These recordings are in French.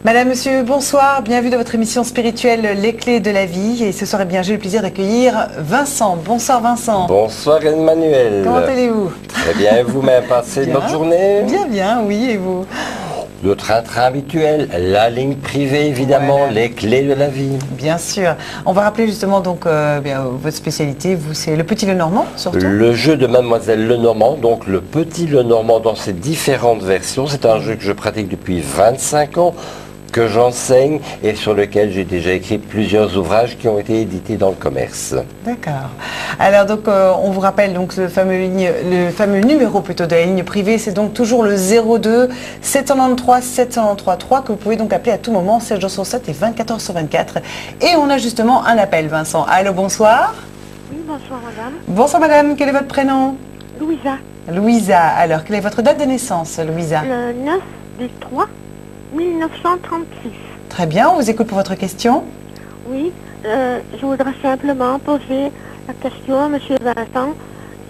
Madame, monsieur, bonsoir. Bienvenue dans votre émission spirituelle Les Clés de la Vie. Et ce soir, eh bien, j'ai le plaisir d'accueillir Vincent. Bonsoir Vincent. Bonsoir Emmanuel. Comment allez-vous? Très bien, et vous-même, passez une bonne journée? Bien, bien, oui, et vous? Le train-train habituel, la ligne privée évidemment, ouais. Les Clés de la Vie. Bien sûr. On va rappeler justement donc votre spécialité, vous, c'est le Petit Lenormand surtout? Le jeu de Mademoiselle Lenormand, donc le Petit Lenormand dans ses différentes versions. C'est un jeu que je pratique depuis 25 ans, que j'enseigne et sur lequel j'ai déjà écrit plusieurs ouvrages qui ont été édités dans le commerce. D'accord. Alors donc on vous rappelle donc le fameux numéro plutôt de la ligne privée, c'est donc toujours le 02 793 793 3 que vous pouvez donc appeler à tout moment, 7 jours sur 7 et 24 heures sur 24. Et on a justement un appel, Vincent. Allô, bonsoir. Oui, bonsoir madame. Bonsoir madame, quel est votre prénom? Louisa. Louisa, alors quelle est votre date de naissance, Louisa? Le 9 du 3 1936. Très bien, on vous écoute pour votre question. Oui, je voudrais simplement poser la question à monsieur Vincent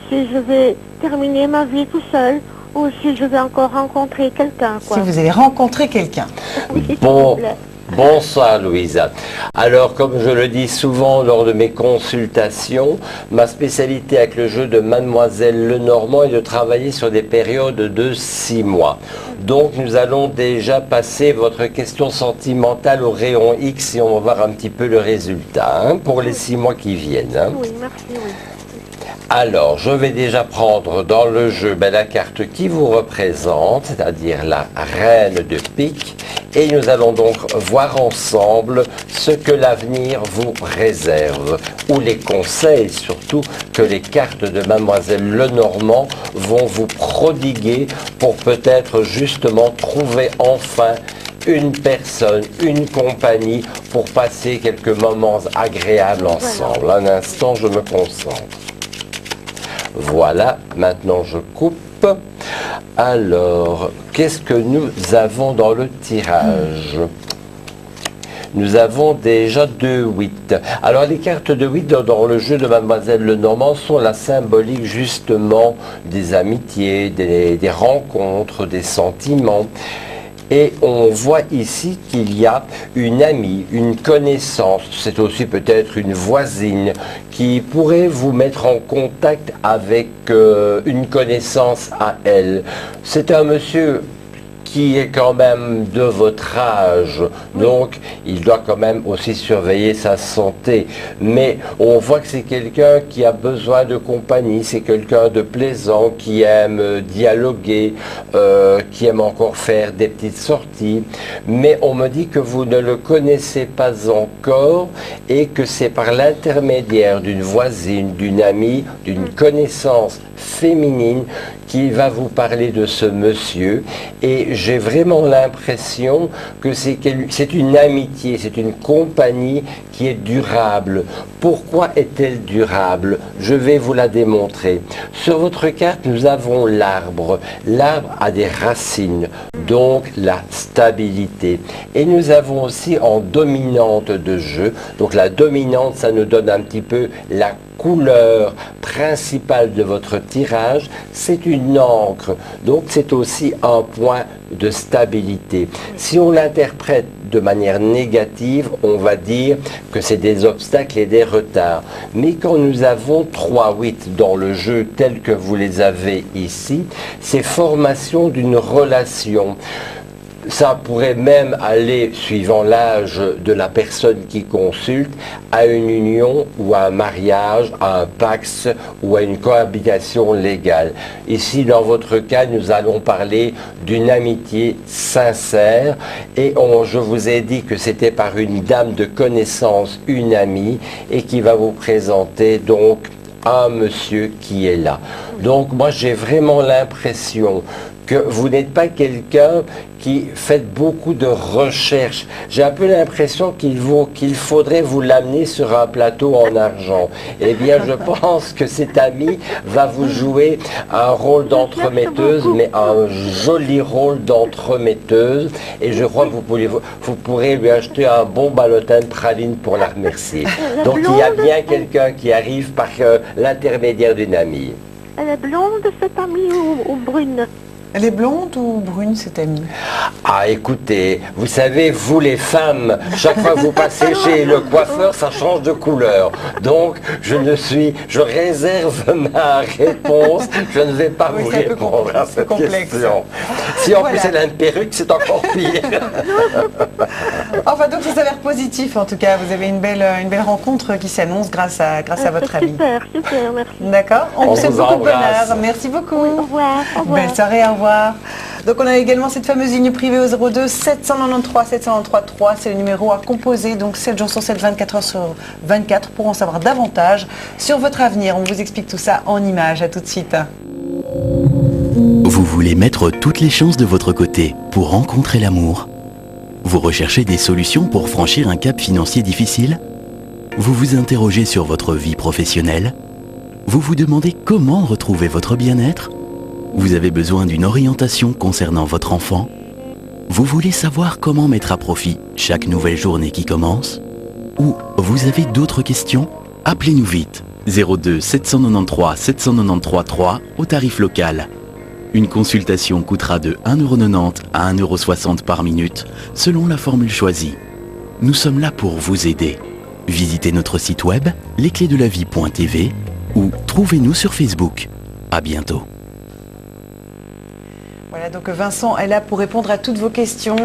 si je vais terminer ma vie tout seul ou si je vais encore rencontrer quelqu'un. Si vous allez rencontrer quelqu'un. Oui, s'il Bon. vous plaît. Bonsoir Louisa. Alors comme je le dis souvent lors de mes consultations, ma spécialité avec le jeu de Mademoiselle Lenormand est de travailler sur des périodes de 6 mois. Donc nous allons déjà passer votre question sentimentale au rayon X et on va voir un petit peu le résultat pour les 6 mois qui viennent. Oui, merci, oui. Alors, je vais déjà prendre dans le jeu la carte qui vous représente, c'est-à-dire la reine de pique. Et nous allons donc voir ensemble ce que l'avenir vous réserve, ou les conseils surtout que les cartes de Mademoiselle Lenormand vont vous prodiguer pour peut-être justement trouver enfin une personne, une compagnie pour passer quelques moments agréables ensemble. Un instant, je me concentre. Voilà, maintenant je coupe. Alors, qu'est-ce que nous avons dans le tirage? Nous avons déjà 2 8. Alors les cartes de 8 dans le jeu de Mademoiselle Lenormand sont la symbolique justement des amitiés, des rencontres, des sentiments. Et on voit ici qu'il y a une amie, une connaissance, c'est aussi peut-être une voisine qui pourrait vous mettre en contact avec une connaissance à elle. C'est un monsieur qui est quand même de votre âge, donc il doit quand même aussi surveiller sa santé. Mais on voit que c'est quelqu'un qui a besoin de compagnie, c'est quelqu'un de plaisant, qui aime dialoguer, qui aime encore faire des petites sorties. Mais on me dit que vous ne le connaissez pas encore et que c'est par l'intermédiaire d'une voisine, d'une amie, d'une connaissance féminine qui va vous parler de ce monsieur. Et j'ai vraiment l'impression que c'est une amitié, c'est une compagnie qui est durable. Pourquoi est-elle durable? Je vais vous la démontrer. Sur votre carte, nous avons l'arbre. L'arbre a des racines, donc la stabilité. Et nous avons aussi en dominante de jeu, donc la dominante, ça nous donne un petit peu la couleur principale de votre tirage, c'est une encre. Donc c'est aussi un point de stabilité. Si on l'interprète de manière négative, on va dire que c'est des obstacles et des retards. Mais quand nous avons 3 8 dans le jeu tel que vous les avez ici, c'est formation d'une relation. Ça pourrait même aller, suivant l'âge de la personne qui consulte, à une union ou à un mariage, à un pax ou à une cohabitation légale. Ici, dans votre cas, nous allons parler d'une amitié sincère et je vous ai dit que c'était par une dame de connaissance, une amie, et qui va vous présenter donc un monsieur qui est là. Donc moi, j'ai vraiment l'impression que vous n'êtes pas quelqu'un qui fait beaucoup de recherches. J'ai un peu l'impression qu'il faudrait vous l'amener sur un plateau en argent. Eh bien, je pense que cet ami va vous jouer un rôle d'entremetteuse, mais un joli rôle d'entremetteuse. Et je crois que vous pourrez lui acheter un bon ballotin de praline pour la remercier. Donc, il y a bien quelqu'un qui arrive par l'intermédiaire d'une amie. Elle est blonde, cette amie, ou brune? Elle est blonde ou brune, cette amie? Ah, écoutez, vous savez, vous les femmes, chaque fois que vous passez chez le coiffeur, ça change de couleur. Donc, je réserve ma réponse. Je ne vais pas vous répondre à cette question. Si en plus elle a une perruque, c'est encore pire. Enfin, donc ça s'avère positif en tout cas. Vous avez une belle rencontre qui s'annonce grâce à votre ami. Super, merci. D'accord. On vous souhaite beaucoup de bonheur. Merci beaucoup. Au revoir. Belle soirée, au revoir. Donc on a également cette fameuse ligne privée au 02 793 793 3. C'est le numéro à composer. Donc 7 jours sur 7, 24 heures sur 24 pour en savoir davantage sur votre avenir. On vous explique tout ça en images. À tout de suite. Vous voulez mettre toutes les chances de votre côté pour rencontrer l'amour? Vous recherchez des solutions pour franchir un cap financier difficile? Vous vous interrogez sur votre vie professionnelle? Vous vous demandez comment retrouver votre bien-être? Vous avez besoin d'une orientation concernant votre enfant? Vous voulez savoir comment mettre à profit chaque nouvelle journée qui commence? Ou vous avez d'autres questions? Appelez-nous vite 02 793 793 3 au tarif local. Une consultation coûtera de 1,90 € à 1,60 € par minute selon la formule choisie. Nous sommes là pour vous aider. Visitez notre site web lesclésdelavie.tv ou trouvez-nous sur Facebook. À bientôt. Voilà, donc Vincent est là pour répondre à toutes vos questions,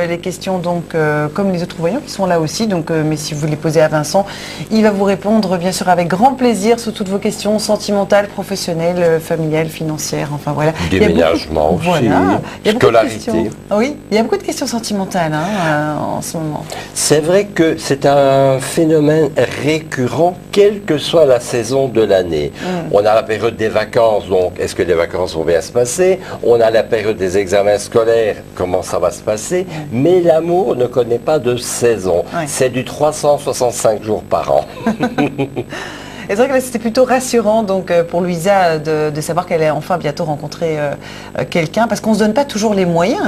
les questions donc comme les autres voyants qui sont là aussi, donc mais si vous les posez à Vincent, il va vous répondre bien sûr avec grand plaisir sur toutes vos questions sentimentales, professionnelles, familiales, financières, enfin voilà. Déménagement aussi, voilà, scolarité. Oui, il y a beaucoup de questions sentimentales en ce moment. C'est vrai que c'est un phénomène récurrent, quelle que soit la saison de l'année. On a la période des vacances, donc est-ce que les vacances vont bien se passer? On a la période des examens scolaires, comment ça va se passer? Mais l'amour ne connaît pas de saison. C'est du 365 jours par an. Et c'est vrai que là, c'était plutôt rassurant donc, pour Louisa de savoir qu'elle allait enfin bientôt rencontrer quelqu'un, parce qu'on ne se donne pas toujours les moyens.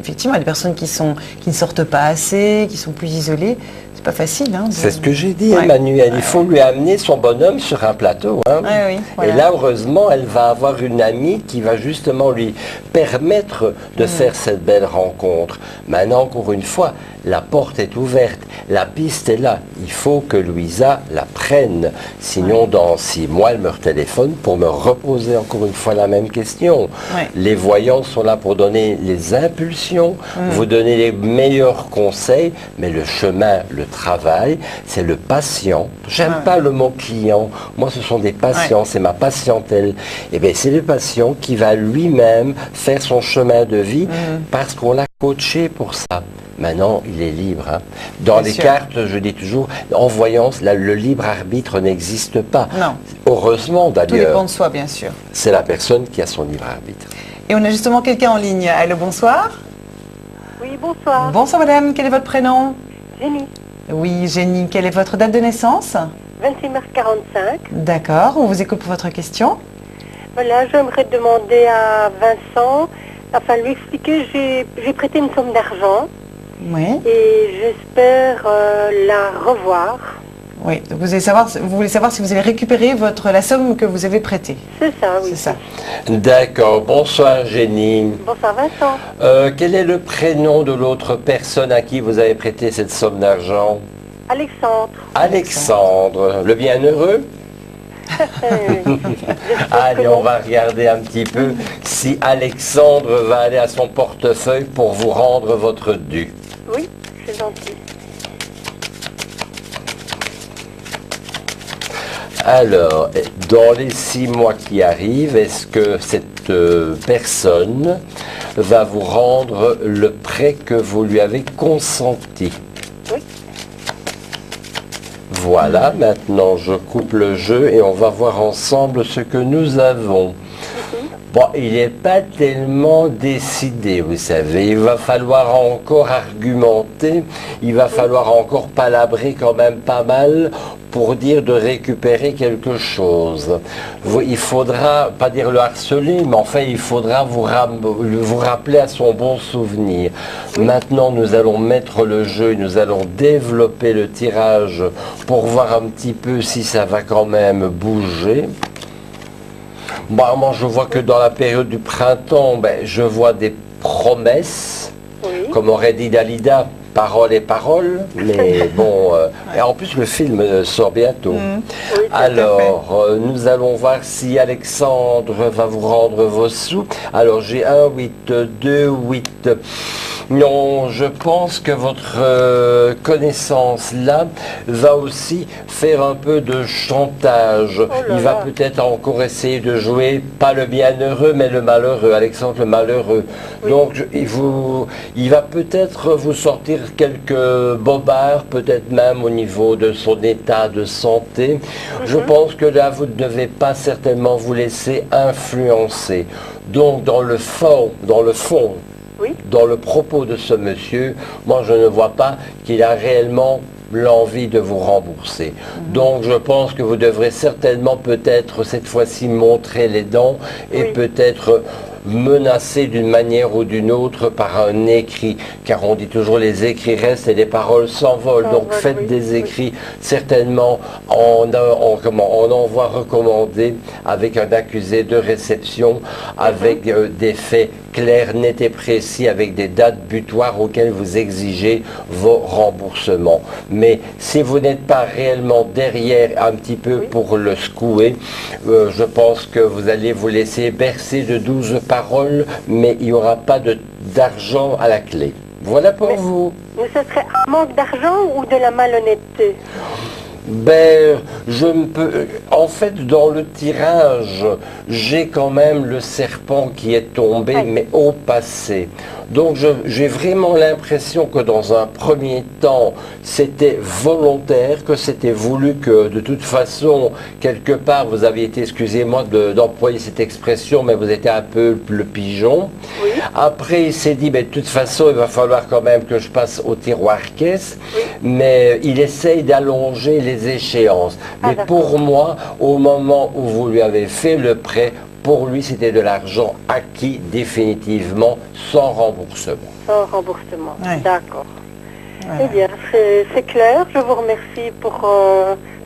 Effectivement, il y a des personnes qui ne sortent pas assez, qui sont plus isolées. C'est pas facile. C'est ce que j'ai dit, Emmanuel. Il faut lui amener son bonhomme sur un plateau. Oui, voilà. Et là, heureusement, elle va avoir une amie qui va justement lui permettre de faire cette belle rencontre. Maintenant, encore une fois, la porte est ouverte, la piste est là. Il faut que Louisa la prenne. Sinon, dans 6 mois, elle me retéléphone pour me reposer encore une fois la même question. Les voyants sont là pour donner les impulsions, vous donner les meilleurs conseils, mais le chemin, le travail, c'est le patient. J'aime pas le mot client. Moi, ce sont des patients, c'est ma patientèle. Et bien, c'est le patient qui va lui-même faire son chemin de vie parce qu'on l'a coaché pour ça. Maintenant, il est libre. Dans les cartes, je dis toujours, en voyance, le libre arbitre n'existe pas. Non. Heureusement, d'ailleurs. Tout dépend de soi, bien sûr. C'est la personne qui a son libre arbitre. Et on a justement quelqu'un en ligne. Allô, bonsoir. Oui, bonsoir. Bonsoir, madame. Quel est votre prénom? Jenny. Oui, Jenny. Quelle est votre date de naissance? 26 mars 45. D'accord. On vous écoute pour votre question. Voilà, j'aimerais demander à Vincent, enfin lui expliquer, j'ai prêté une somme d'argent. Oui. Et j'espère la revoir. Oui, donc vous voulez savoir si vous avez récupéré la somme que vous avez prêtée. C'est ça, oui. C'est ça. D'accord. Bonsoir, Jenny. Bonsoir, Vincent. Quel est le prénom de l'autre personne à qui vous avez prêté cette somme d'argent? Alexandre. Alexandre. Le bienheureux? Allez, on va regarder un petit peu si Alexandre va aller à son portefeuille pour vous rendre votre dû. Oui, c'est gentil. Alors, dans les 6 mois qui arrivent, est-ce que cette personne va vous rendre le prêt que vous lui avez consenti? Oui. Voilà, maintenant je coupe le jeu et on va voir ensemble ce que nous avons. Bon, il n'est pas tellement décidé, vous savez. Il va falloir encore argumenter, il va falloir encore palabrer quand même pas mal pour dire de récupérer quelque chose. Il faudra, pas dire le harceler, mais enfin il faudra vous rappeler à son bon souvenir. Maintenant, nous allons mettre le jeu et nous allons développer le tirage pour voir un petit peu si ça va quand même bouger. Bah, moi, je vois que dans la période du printemps, je vois des promesses, Oui. comme aurait dit Dalida, paroles et paroles, mais bon, et en plus le film sort bientôt. Oui, tout à Alors, nous allons voir si Alexandre va vous rendre vos sous. Alors, j'ai 1, 8, 2, 8. Non, je pense que votre connaissance là va aussi faire un peu de chantage. là Il va là. peut-être encore essayer de jouer, pas le bienheureux, mais le malheureux. Alexandre le malheureux. Oui. Donc, il va peut-être vous sortir quelques bobards, peut-être même au niveau de son état de santé. Je pense que là, vous ne devez pas certainement vous laisser influencer. Donc, dans le fond, Oui. dans le propos de ce monsieur, moi je ne vois pas qu'il a réellement l'envie de vous rembourser. Donc je pense que vous devrez certainement peut-être cette fois-ci montrer les dents et Oui. peut-être menacé d'une manière ou d'une autre par un écrit, car on dit toujours les écrits restent et les paroles s'envolent. Donc S'envolent, faites oui, des oui. écrits certainement en envoi recommandé avec un accusé de réception, avec des faits clairs, nets et précis, avec des dates butoirs auxquelles vous exigez vos remboursements. Mais si vous n'êtes pas réellement derrière un petit peu pour le secouer, je pense que vous allez vous laisser bercer de 12 paroles, mais il n'y aura pas d'argent à la clé. Voilà pour vous. Mais ce serait un manque d'argent ou de la malhonnêteté? Je ne peux... En fait, dans le tirage, j'ai quand même le serpent qui est tombé, Oui. mais au passé. Donc, j'ai vraiment l'impression que dans un premier temps, c'était volontaire, que c'était voulu, que de toute façon, quelque part, vous aviez été, excusez-moi d'employer cette expression, mais vous étiez un peu le pigeon. Oui. Après, il s'est dit, mais de toute façon, il va falloir quand même que je passe au tiroir caisse, mais il essaye d'allonger les échéances. Ah, Mais d'accord. pour moi, au moment où vous lui avez fait le prêt, pour lui, c'était de l'argent acquis définitivement, sans remboursement. Sans remboursement. Ouais. D'accord. Voilà. Eh bien, c'est clair. Je vous remercie pour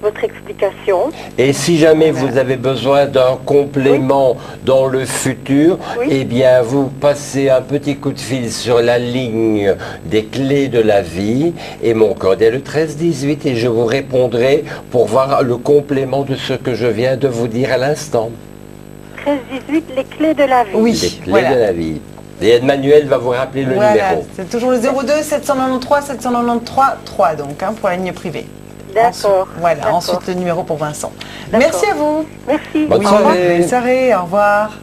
votre explication. Et si jamais vous avez besoin d'un complément dans le futur, Oui. eh bien, vous passez un petit coup de fil sur la ligne des clés de la vie et mon code est le 1318 et je vous répondrai pour voir le complément de ce que je viens de vous dire à l'instant. 13-18, les clés de la vie. Oui. Les clés voilà. de la vie. Et Emmanuel va vous rappeler le Voilà, numéro. c'est toujours le 02 793 793 3 donc pour la ligne privée. D'accord. Voilà, D'accord. ensuite le numéro pour Vincent. D'accord. Merci à vous. Merci. Bonne Oui, Au revoir. soirée. bonne soirée, au revoir.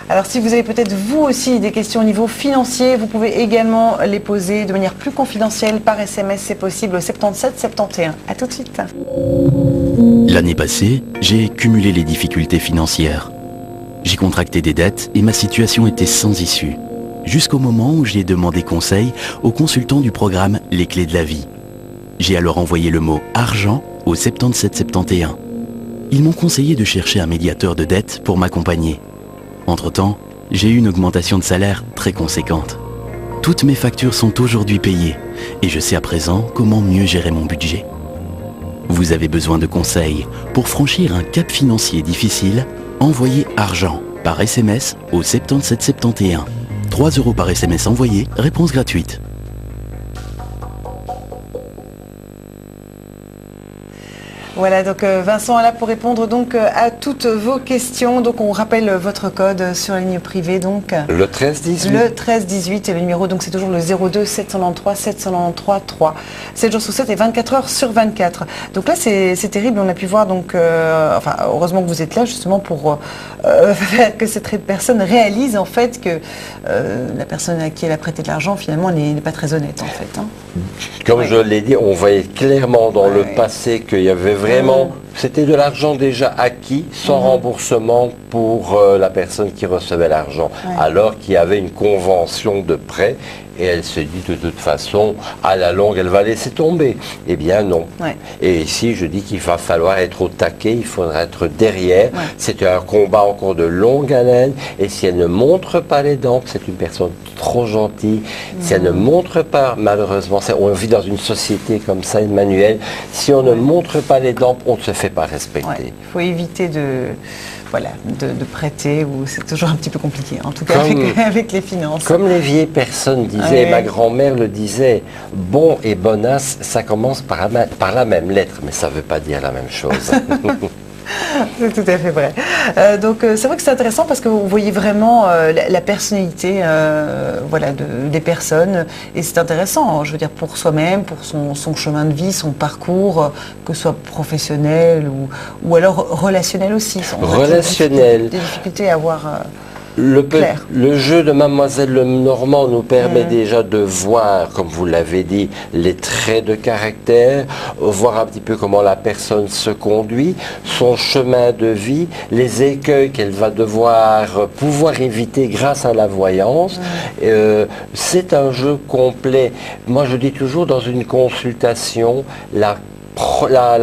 Alors si vous avez peut-être vous aussi des questions au niveau financier, vous pouvez également les poser de manière plus confidentielle par SMS, c'est possible au 77 71. À tout de suite. L'année passée, j'ai cumulé les difficultés financières. J'ai contracté des dettes et ma situation était sans issue. Jusqu'au moment où j'ai demandé conseil aux consultants du programme Les Clés de la Vie. J'ai alors envoyé le mot « argent » au 7771. Ils m'ont conseillé de chercher un médiateur de dette pour m'accompagner. Entre-temps, j'ai eu une augmentation de salaire très conséquente. Toutes mes factures sont aujourd'hui payées et je sais à présent comment mieux gérer mon budget. Vous avez besoin de conseils pour franchir un cap financier difficile? Envoyez argent par SMS au 7771. 3 € par SMS envoyé, réponse gratuite. Voilà, donc Vincent est là pour répondre donc à toutes vos questions. Donc on rappelle votre code sur la ligne privée, donc Le 1318. le 1318 et le numéro, donc c'est toujours le 02 793 793 3. 7 jours sur 7 et 24 heures sur 24. Donc là c'est terrible, on a pu voir donc, enfin heureusement que vous êtes là justement pour faire que cette personne réalise en fait que la personne à qui elle a prêté de l'argent finalement n'est pas très honnête en fait. Hein. Comme Oui. je l'ai dit, on voyait clairement dans le Ouais. passé qu'il y avait vraiment, c'était de l'argent déjà acquis, sans remboursement pour la personne qui recevait l'argent, Ouais. alors qu'il y avait une convention de prêt et elle se dit de toute façon, à la longue, elle va laisser tomber. Eh bien non. Ouais. Et ici, je dis qu'il va falloir être au taquet, il faudra être derrière. Ouais. C'est un combat encore de longue haleine. Et si elle ne montre pas les dents, c'est une personne trop gentille. Si elle ne montre pas, malheureusement, on vit dans une société comme ça, Emmanuel. Si on ne montre pas les dents, on ne se fait pas respecter. Ouais. Il faut éviter de voilà, de prêter, ou c'est toujours un petit peu compliqué, en tout cas Comme- avec les finances. Comme les vieilles personnes disaient, Ouais. ma grand-mère le disait, bon et bonasse, ça commence par la même lettre, mais ça ne veut pas dire la même chose. C'est tout à fait vrai. Donc c'est vrai que c'est intéressant parce que vous voyez vraiment la personnalité voilà, des personnes, et c'est intéressant, je veux dire, pour soi-même, pour son chemin de vie, son parcours, que ce soit professionnel ou alors relationnel aussi. On a Relationnel. des difficultés à avoir... Claire. Le jeu de Mademoiselle Lenormand nous permet déjà de voir, comme vous l'avez dit, les traits de caractère, voir un petit peu comment la personne se conduit, son chemin de vie, les écueils qu'elle va devoir pouvoir éviter grâce à la voyance. C'est un jeu complet. Moi, je dis toujours, dans une consultation, la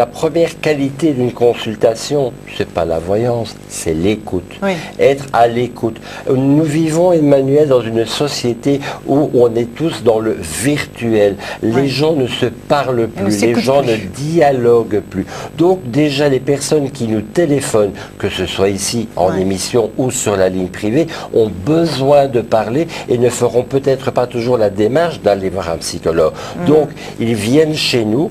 première qualité d'une consultation, c'est pas la voyance, c'est l'écoute. Oui. Être à l'écoute. Nous vivons, Emmanuel, dans une société où on est tous dans le virtuel. Les gens ne se parlent Ils ne plus, les s'écoutent gens plus. ne dialoguent plus. Donc déjà, les personnes qui nous téléphonent, que ce soit ici en émission ou sur la ligne privée, ont besoin de parler et ne feront peut-être pas toujours la démarche d'aller voir un psychologue. Donc, ils viennent chez nous.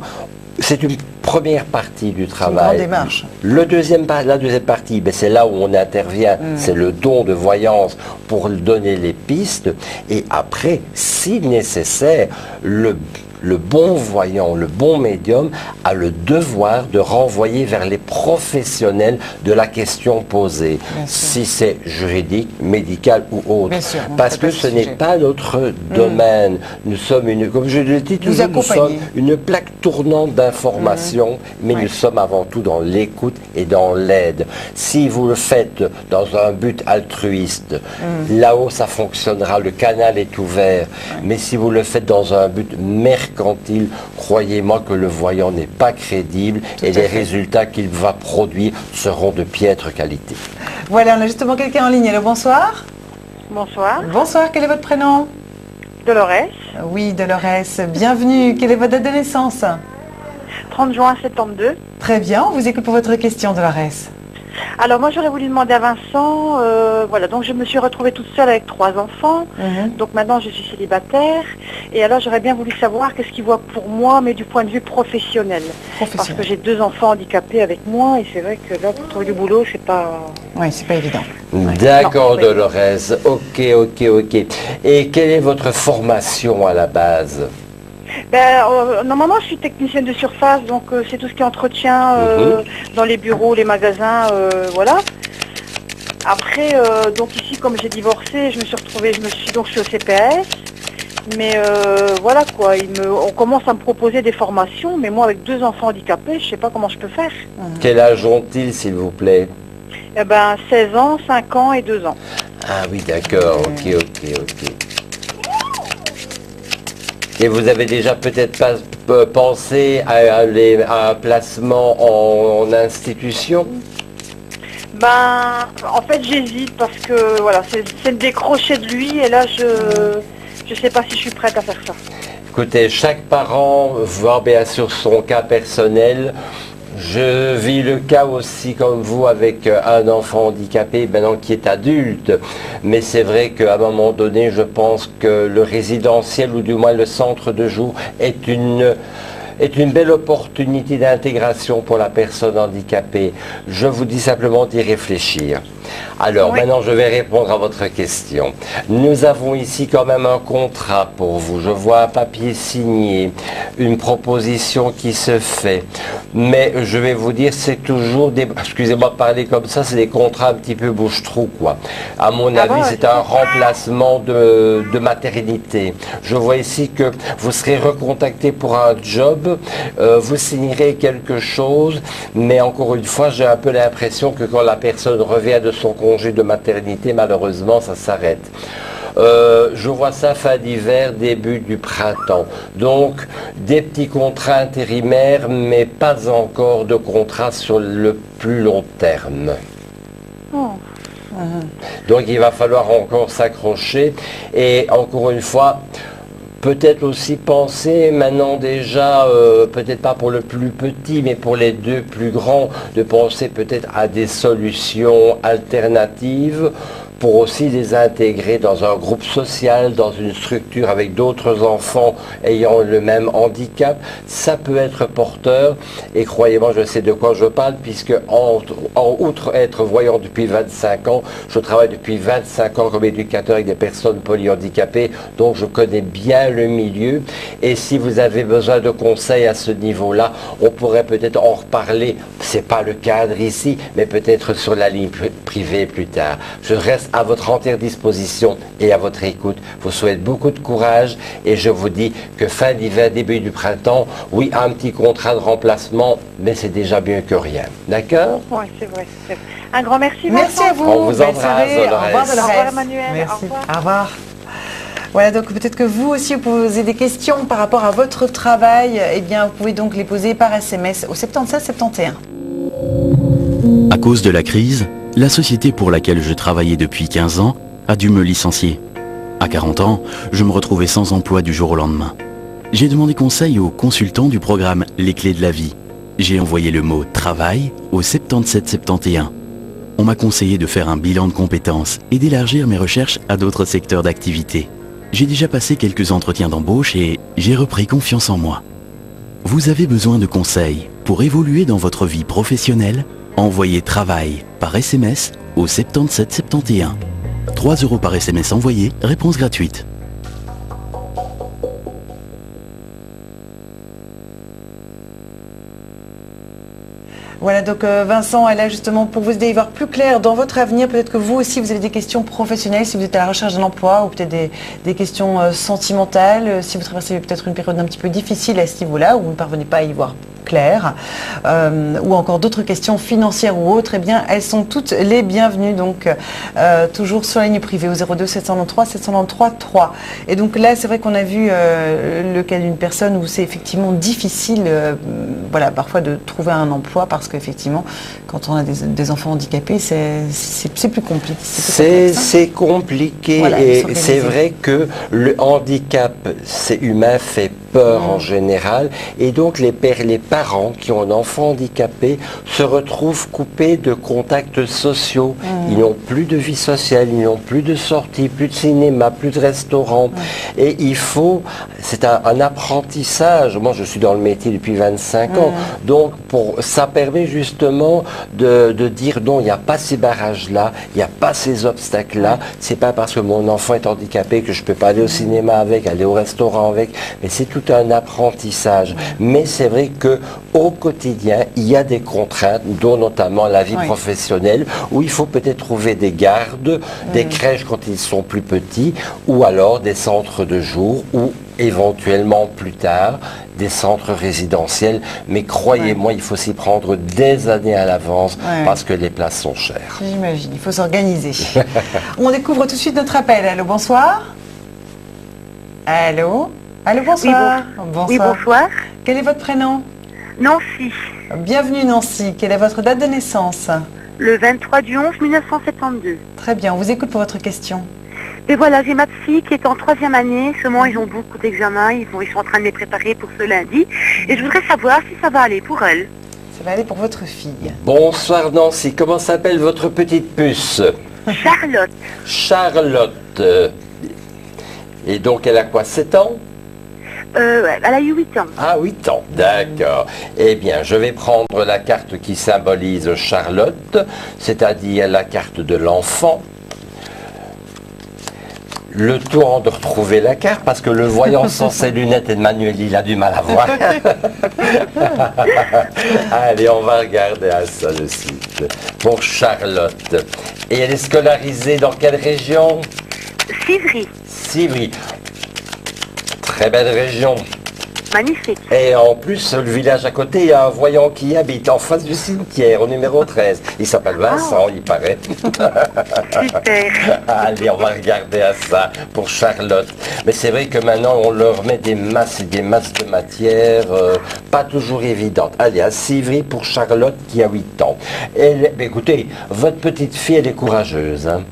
C'est une première partie du travail. grande démarche. La deuxième partie, ben, c'est là où on intervient, c'est le don de voyance pour donner les pistes. Et après, si nécessaire, le bon voyant, le bon médium a le devoir de renvoyer vers les professionnels de la question posée, Bien sûr. si c'est juridique, médical ou autre. Bien sûr, on Parce traite que pas ce ce n'est sujet. pas notre domaine. Nous sommes comme je le dis toujours, nous sommes accompagnez. une plaque tournante d'informations, mais nous sommes avant tout dans l'écoute et dans l'aide. Si vous le faites dans un but altruiste, là-haut ça fonctionnera, le canal est ouvert. Mais si vous le faites dans un but mercantile, croyez-moi que le voyant n'est pas crédible et les résultats qu'il va produire seront de piètre qualité. Voilà, on a justement quelqu'un en ligne. Allô, bonsoir. Bonsoir, Bonsoir, quel est votre prénom? Dolores, Oui, Dolores, bienvenue. Quelle est votre date de naissance? 30 juin 72. Très bien, on vous écoute pour votre question, Dolores. Alors moi j'aurais voulu demander à Vincent, voilà, donc je me suis retrouvée toute seule avec 3 enfants, donc maintenant je suis célibataire, et alors j'aurais bien voulu savoir qu'est-ce qu'il voit pour moi, mais du point de vue professionnel. Parce que j'ai 2 enfants handicapés avec moi, et c'est vrai que là pour trouver du boulot, c'est pas... Oui, c'est pas évident. D'accord, Non, oui. Dolores. Ok. Et quelle est votre formation à la base? Normalement je suis technicienne de surface, donc c'est tout ce qui est entretien dans les bureaux, les magasins, voilà. Après, donc ici comme j'ai divorcé, je suis au CPS, mais voilà quoi, on commence à me proposer des formations, mais moi avec 2 enfants handicapés, je sais pas comment je peux faire. Quel âge ont-ils, s'il vous plaît? 16 ans, 5 ans et 2 ans. Ah oui, d'accord, ok. Et vous avez déjà peut-être pas pensé à un placement en institution? En fait j'hésite parce que voilà, c'est le décrocher de lui, et là je sais pas si je suis prête à faire ça. Écoutez, chaque parent voit bien sûr son cas personnel. Je vis le cas aussi comme vous avec un enfant handicapé maintenant qui est adulte, mais c'est vrai qu'à un moment donné, je pense que le résidentiel ou du moins le centre de jour est une belle opportunité d'intégration pour la personne handicapée. Je vous dis simplement d'y réfléchir. Alors, maintenant, je vais répondre à votre question. Nous avons ici quand même un contrat pour vous. Je vois un papier signé, une proposition qui se fait. Mais je vais vous dire, c'est toujours des... Excusez-moi de parler comme ça, c'est des contrats un petit peu bouche-trou, quoi. À mon avis, c'est un remplacement de maternité. Je vois ici que vous serez recontacté pour un job, vous signerez quelque chose, mais encore une fois, j'ai un peu l'impression que quand la personne revient de son congé de maternité, malheureusement, ça s'arrête. Je vois ça fin d'hiver, début du printemps. Donc, des petits contrats intérimaires, mais pas encore de contrats sur le plus long terme. Donc, il va falloir encore s'accrocher. Et encore une fois, Peut-être aussi penser maintenant déjà, peut-être pas pour le plus petit, mais pour les deux plus grands, de penser peut-être à des solutions alternatives pour aussi les intégrer dans un groupe social, dans une structure avec d'autres enfants ayant le même handicap. Ça peut être porteur, et croyez-moi, je sais de quoi je parle, puisque outre être voyant depuis 25 ans, je travaille depuis 25 ans comme éducateur avec des personnes polyhandicapées, donc je connais bien le milieu. Et si vous avez besoin de conseils à ce niveau-là, on pourrait peut-être en reparler, c'est pas le cadre ici, mais peut-être sur la ligne privée plus tard. Je reste à votre entière disposition et à votre écoute. Je vous souhaite beaucoup de courage et je vous dis que fin d'hiver, début du printemps, oui, un petit contrat de remplacement, mais c'est déjà mieux que rien. D'accord? Oui, c'est vrai. Un grand merci. Merci Vincent. à vous. On vous Belle embrasse, soirée. Au Dolores. revoir, Dolores. Au revoir, Emmanuel. Merci. Au revoir. Au revoir. Voilà, donc peut-être que vous aussi vous posez des questions par rapport à votre travail. Eh bien, vous pouvez donc les poser par SMS au 77 71. À cause de la crise, la société pour laquelle je travaillais depuis 15 ans a dû me licencier. À 40 ans, je me retrouvais sans emploi du jour au lendemain. J'ai demandé conseil aux consultants du programme Les Clés de la Vie. J'ai envoyé le mot « travail » au 7771. On m'a conseillé de faire un bilan de compétences et d'élargir mes recherches à d'autres secteurs d'activité. J'ai déjà passé quelques entretiens d'embauche et j'ai repris confiance en moi. Vous avez besoin de conseils pour évoluer dans votre vie professionnelle? Envoyez « travail » par SMS au 7771. 3 € par SMS envoyé, réponse gratuite. Voilà, donc Vincent est là justement pour vous aider à y voir plus clair dans votre avenir. Peut-être que vous aussi, vous avez des questions professionnelles, si vous êtes à la recherche d'un emploi, ou peut-être des questions sentimentales, si vous traversez peut-être une période un petit peu difficile à ce niveau-là, où vous ne parvenez pas à y voir clair, ou encore d'autres questions financières ou autres, eh bien, elles sont toutes les bienvenues. Donc, toujours sur la ligne privée au 02 793 793 3. Et donc là, c'est vrai qu'on a vu le cas d'une personne où c'est effectivement difficile, voilà, parfois de trouver un emploi parce qu'effectivement, quand on a des enfants handicapés, c'est plus compliqué. C'est compliqué, voilà, et c'est vrai que le handicap, c'est humain, fait peur en général, et donc les parents qui ont un enfant handicapé se retrouvent coupés de contacts sociaux. Ils n'ont plus de vie sociale, ils n'ont plus de sorties, plus de cinéma, plus de restaurants. Et c'est un apprentissage. Moi, je suis dans le métier depuis 25 ans, donc ça permet justement de dire non, il n'y a pas ces barrages-là, il n'y a pas ces obstacles-là. C'est pas parce que mon enfant est handicapé que je ne peux pas aller au cinéma avec, aller au restaurant avec, mais c'est tout un apprentissage. Mais c'est vrai que au quotidien, il y a des contraintes, dont notamment la vie professionnelle, où il faut peut-être trouver des gardes, des crèches quand ils sont plus petits, ou alors des centres de jour, ou éventuellement plus tard, des centres résidentiels. Mais croyez-moi, il faut s'y prendre des années à l'avance, parce que les places sont chères. J'imagine, il faut s'organiser. On découvre tout de suite notre appel. Allô, bonsoir. Allô. Allô, bonsoir. Bonsoir. Oui, bonsoir. Quel est votre prénom? Nancy, Bienvenue Nancy. Quelle est votre date de naissance? le 23 du 11 1972. Très bien, on vous écoute pour votre question. Et voilà, j'ai ma fille qui est en 3e année. Seulement, ils ont beaucoup d'examens. Ils sont en train de les préparer pour ce lundi. Et je voudrais savoir si ça va aller pour elle. Ça va aller pour votre fille. Bonsoir Nancy, comment s'appelle votre petite puce? Charlotte, Charlotte. Et donc elle a quoi, 7 ans? elle a eu 8 ans. Ah, 8 ans, d'accord. Eh bien, je vais prendre la carte qui symbolise Charlotte, c'est-à-dire la carte de l'enfant. Le temps de retrouver la carte, parce que le voyant sans ses lunettes, Emmanuel, il a du mal à voir. Allez, on va regarder à ça de suite. Pour Charlotte. Et elle est scolarisée dans quelle région? Sivry, Sivry. Très belle région. magnifique. Et en plus, le village à côté, il y a un voyant qui y habite, en face du cimetière, au numéro 13. Il s'appelle Vincent, il paraît. Super. Allez, on va regarder à ça pour Charlotte. Mais c'est vrai que maintenant, on leur met des masses et des masses de matière, pas toujours évidentes. Allez, à Sivry pour Charlotte qui a 8 ans. Écoutez, votre petite fille, elle est courageuse, hein.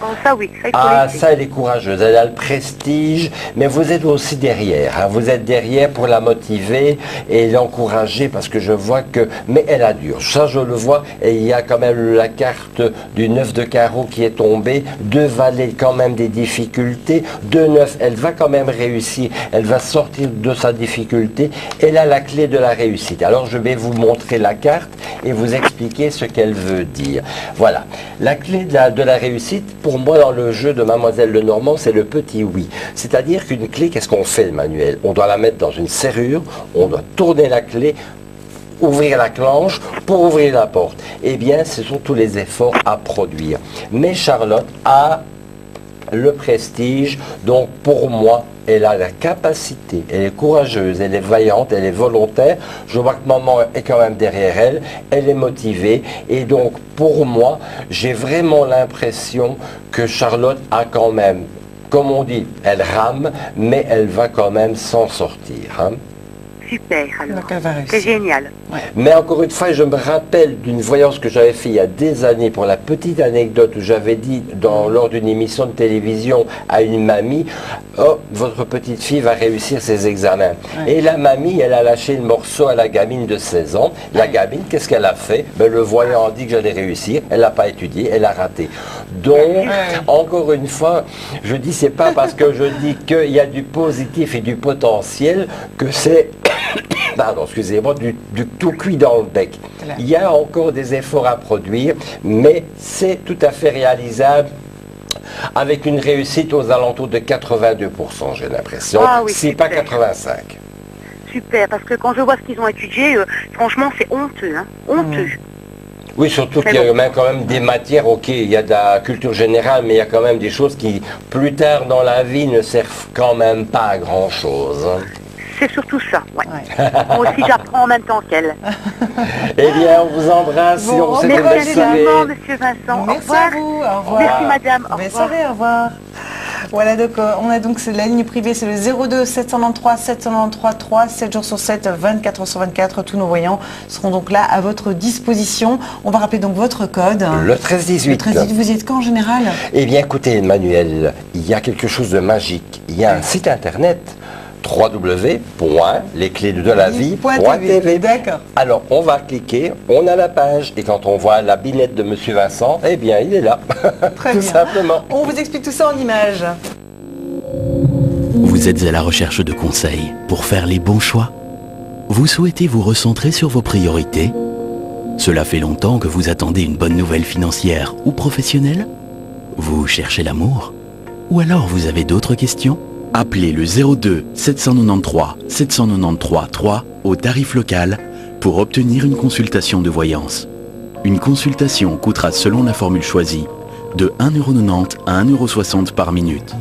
Oh, ça oui, ça il faut Ah, laisser. ça, elle est courageuse, elle a le prestige, mais vous êtes aussi derrière. Hein. Vous êtes derrière pour la motiver et l'encourager parce que je vois que... Mais elle a dur, ça je le vois, et il y a quand même la carte du 9 de carreau qui est tombée, 2 valets quand même des difficultés, 2 9, elle va quand même réussir, elle va sortir de sa difficulté, elle a la clé de la réussite. Alors je vais vous montrer la carte et vous expliquer ce qu'elle veut dire. Voilà, la clé de la réussite, pour moi dans le jeu de Mademoiselle Lenormand, c'est le petit oui. C'est-à-dire qu'une clé, qu'est-ce qu'on fait, Manuel? On doit la mettre dans une serrure, on doit tourner la clé, ouvrir la clenche pour ouvrir la porte. Eh bien, ce sont tous les efforts à produire. Mais Charlotte a le prestige, donc pour moi, elle a la capacité, elle est courageuse, elle est vaillante, elle est volontaire. Je vois que maman est quand même derrière elle, elle est motivée. Et donc, pour moi, j'ai vraiment l'impression que Charlotte a quand même, comme on dit, elle rame, mais elle va quand même s'en sortir. Hein. Super, alors. Donc elle va C'est réussir. génial. Mais encore une fois, je me rappelle d'une voyance que j'avais fait il y a des années, pour la petite anecdote où j'avais dit lors d'une émission de télévision à une mamie, oh, votre petite fille va réussir ses examens. Ouais. Et la mamie, elle a lâché le morceau à la gamine de 16 ans. La gamine, qu'est-ce qu'elle a fait? Ben, le voyant a dit que j'allais réussir, elle n'a pas étudié, elle a raté. Donc, encore une fois, je dis, c'est pas parce que je dis qu'il y a du positif et du potentiel que c'est pardon, excusez-moi, du tout cuit dans le bec. Voilà. Il y a encore des efforts à produire, mais c'est tout à fait réalisable avec une réussite aux alentours de 82%, j'ai l'impression, Ah oui, si pas super. 85%. Super, parce que quand je vois ce qu'ils ont étudié, franchement, c'est honteux, hein. Honteux. Oui, surtout Très qu'il y a bon. même quand même des matières, ok, il y a de la culture générale, mais il y a quand même des choses qui, plus tard dans la vie, ne servent quand même pas à grand-chose. Hein. C'est surtout ça, ouais. Ouais. Moi aussi, j'apprends en même temps qu'elle. Eh bien, on vous embrasse Bon, et on vous souhaite une Merci belle soirée. infiniment, monsieur Vincent. Au Merci revoir. à vous, au revoir. Merci, madame. Au Belle revoir. soirée, au revoir. Voilà, donc on a donc la ligne privée, c'est le 02 793 793 3, 7 jours sur 7, 24 heures sur 24. Tous nos voyants seront donc là à votre disposition. On va rappeler donc votre code. Le 13-18. Le 13-18, vous y êtes quand en général? Eh bien, écoutez, Emmanuel, il y a quelque chose de magique. Il y a un site internet, www.lesclésdelavie.tv. D'accord. Alors, on va cliquer, on a la page, et quand on voit la binette de Monsieur Vincent, eh bien, il est là. Très Tout bien. simplement. On vous explique tout ça en images. Vous êtes à la recherche de conseils pour faire les bons choix? Vous souhaitez vous recentrer sur vos priorités? Cela fait longtemps que vous attendez une bonne nouvelle financière ou professionnelle? Vous cherchez l'amour? Ou alors vous avez d'autres questions? Appelez le 02 793 793 3 au tarif local pour obtenir une consultation de voyance. Une consultation coûtera, selon la formule choisie, de 1,90 € à 1,60 € par minute.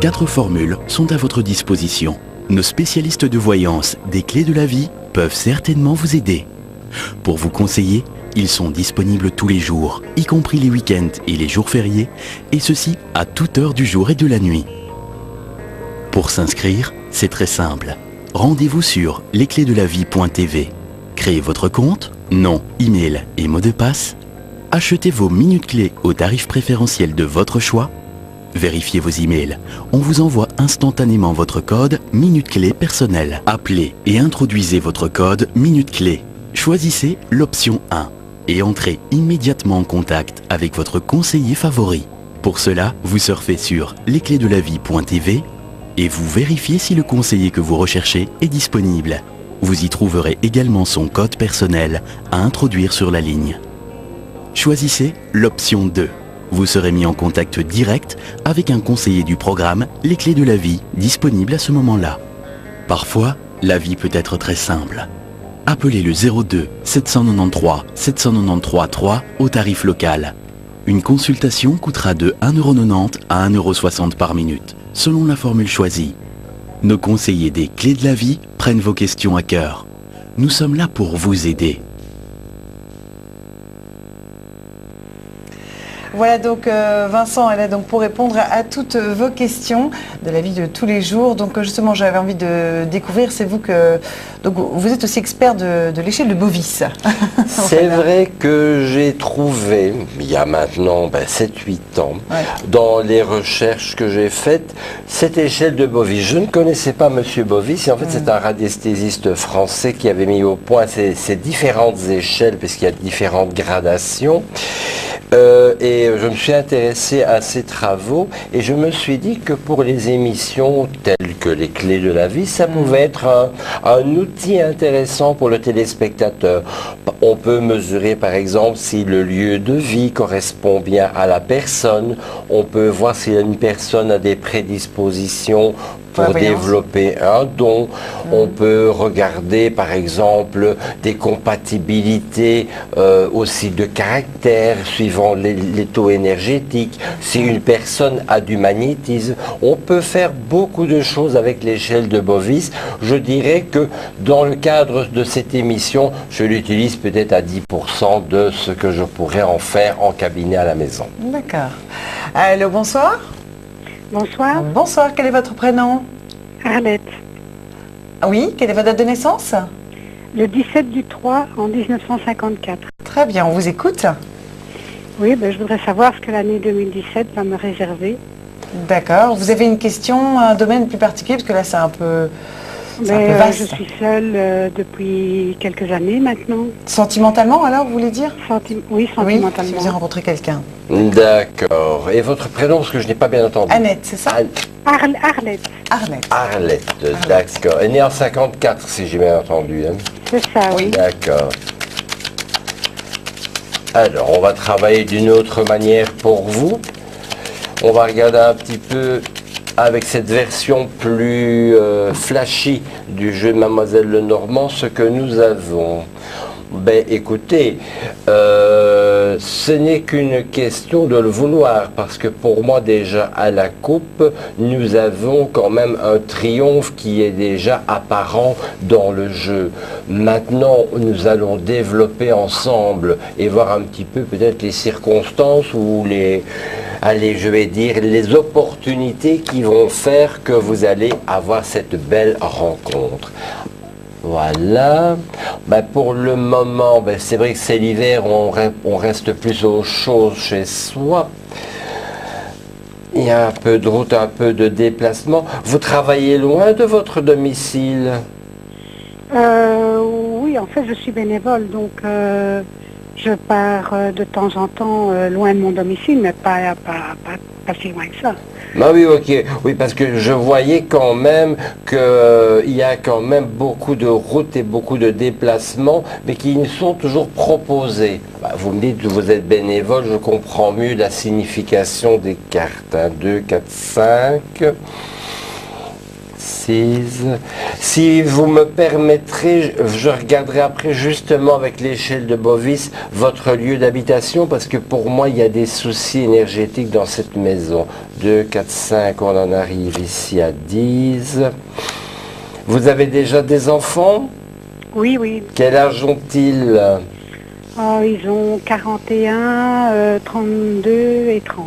4 formules sont à votre disposition. Nos spécialistes de voyance des Clés de la Vie peuvent certainement vous aider. Pour vous conseiller, ils sont disponibles tous les jours, y compris les week-ends et les jours fériés, et ceci à toute heure du jour et de la nuit. Pour s'inscrire, c'est très simple. Rendez-vous sur lesclésdelavie.tv. Créez votre compte, nom, email et mot de passe. Achetez vos minutes clés au tarif préférentiel de votre choix. Vérifiez vos emails. On vous envoie instantanément votre code Minute Clé personnel. Appelez et introduisez votre code Minute Clé. Choisissez l'option 1 et entrez immédiatement en contact avec votre conseiller favori. Pour cela, vous surfez sur lesclésdelavie.tv et vous vérifiez si le conseiller que vous recherchez est disponible. Vous y trouverez également son code personnel à introduire sur la ligne. Choisissez l'option 2. Vous serez mis en contact direct avec un conseiller du programme Les Clés de la Vie, disponible à ce moment-là. Parfois, la vie peut être très simple. Appelez le 02 793 793 3 au tarif local. Une consultation coûtera de 1,90 € à 1,60 € par minute, selon la formule choisie. Nos conseillers des Clés de la Vie prennent vos questions à cœur. Nous sommes là pour vous aider. Voilà donc Vincent est là donc pour répondre à toutes vos questions de la vie de tous les jours. Donc justement j'avais envie de découvrir, c'est vous que donc vous êtes aussi expert de l'échelle de Bovis. C'est vrai que j'ai trouvé, il y a maintenant 7-8 ans, dans les recherches que j'ai faites, cette échelle de Bovis. Je ne connaissais pas Monsieur Bovis, et en fait c'est un radiesthésiste français qui avait mis au point ces différentes échelles, puisqu'il y a différentes gradations. Et je me suis intéressé à ces travaux et je me suis dit que pour les émissions telles que les clés de la vie, ça pouvait être un outil intéressant pour le téléspectateur. On peut mesurer par exemple si le lieu de vie correspond bien à la personne. On peut voir si une personne a des prédispositions pour développer un don. On peut regarder par exemple des compatibilités aussi de caractère suivant les taux énergétiques. Si une personne a du magnétisme, on peut faire beaucoup de choses avec l'échelle de Bovis. Je dirais que dans le cadre de cette émission, je l'utilise peut-être à 10% de ce que je pourrais en faire en cabinet à la maison. D'accord. Allô, bonsoir. Bonsoir. Bonsoir, quel est votre prénom? Arlette. Oui, quelle est votre date de naissance? Le 17 du 3 en 1954. Très bien, on vous écoute. Oui, je voudrais savoir ce que l'année 2017 va me réserver. D'accord. Vous avez une question, un domaine plus particulier, parce que là c'est un peu vaste. Je suis seule depuis quelques années maintenant. Sentimentalement alors, vous voulez dire? Oui, sentimentalement. Oui, si vous avez rencontré quelqu'un. D'accord. Et votre prénom, parce que je n'ai pas bien entendu. Annette, c'est ça? Arlette. Arlette. Arlette, d'accord. Elle est née en 54, si j'ai bien entendu. Hein. C'est ça, oui. D'accord. Alors, on va travailler d'une autre manière pour vous. On va regarder un petit peu avec cette version plus flashy du jeu de Mademoiselle Lenormand ce que nous avons. Écoutez, ce n'est qu'une question de le vouloir, parce que pour moi déjà à la coupe, nous avons quand même un triomphe qui est déjà apparent dans le jeu. Maintenant, nous allons développer ensemble et voir un petit peu peut-être les circonstances ou je vais dire, les opportunités qui vont faire que vous allez avoir cette belle rencontre. Voilà. Pour le moment, c'est vrai que c'est l'hiver, on reste plus au chaud chez soi. Il y a un peu de route, un peu de déplacement. Vous travaillez loin de votre domicile? Oui, en fait, je suis bénévole, donc je pars de temps en temps loin de mon domicile, mais pas si loin que ça. Oui, ok. Oui, parce que je voyais quand même qu'il y a quand même beaucoup de routes et beaucoup de déplacements, mais qui nous sont toujours proposés. Vous me dites que vous êtes bénévole, je comprends mieux la signification des cartes. 1, 2, 4, 5... 6. Si vous me permettrez, je regarderai après justement avec l'échelle de Bovis votre lieu d'habitation, parce que pour moi il y a des soucis énergétiques dans cette maison. 2, 4, 5, on en arrive ici à 10. Vous avez déjà des enfants? Oui, oui. Quel âge ont-ils? Ils ont 41, 32 et 30.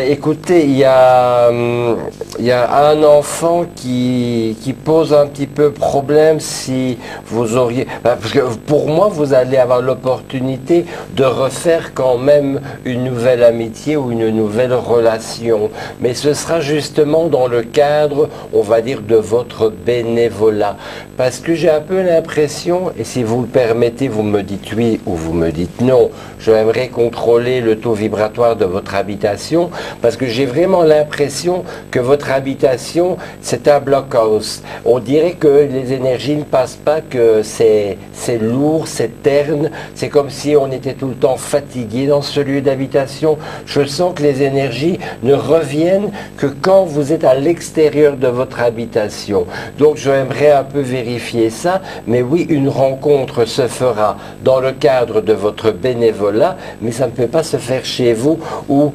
Écoutez, il y a un enfant qui pose un petit peu problème si vous auriez... parce que pour moi, vous allez avoir l'opportunité de refaire quand même une nouvelle amitié ou une nouvelle relation. Mais ce sera justement dans le cadre, on va dire, de votre bénévolat. Parce que j'ai un peu l'impression, et si vous le permettez, vous me dites oui ou vous me dites non, j'aimerais contrôler le taux vibratoire de votre habitation, parce que j'ai vraiment l'impression que votre habitation, c'est un blockhouse. On dirait que les énergies ne passent pas, que c'est lourd, c'est terne, c'est comme si on était tout le temps fatigué dans ce lieu d'habitation. Je sens que les énergies ne reviennent que quand vous êtes à l'extérieur de votre habitation. Donc j'aimerais un peu vérifier ça, mais oui, une rencontre se fera dans le cadre de votre bénévolat, mais ça ne peut pas se faire chez vous ou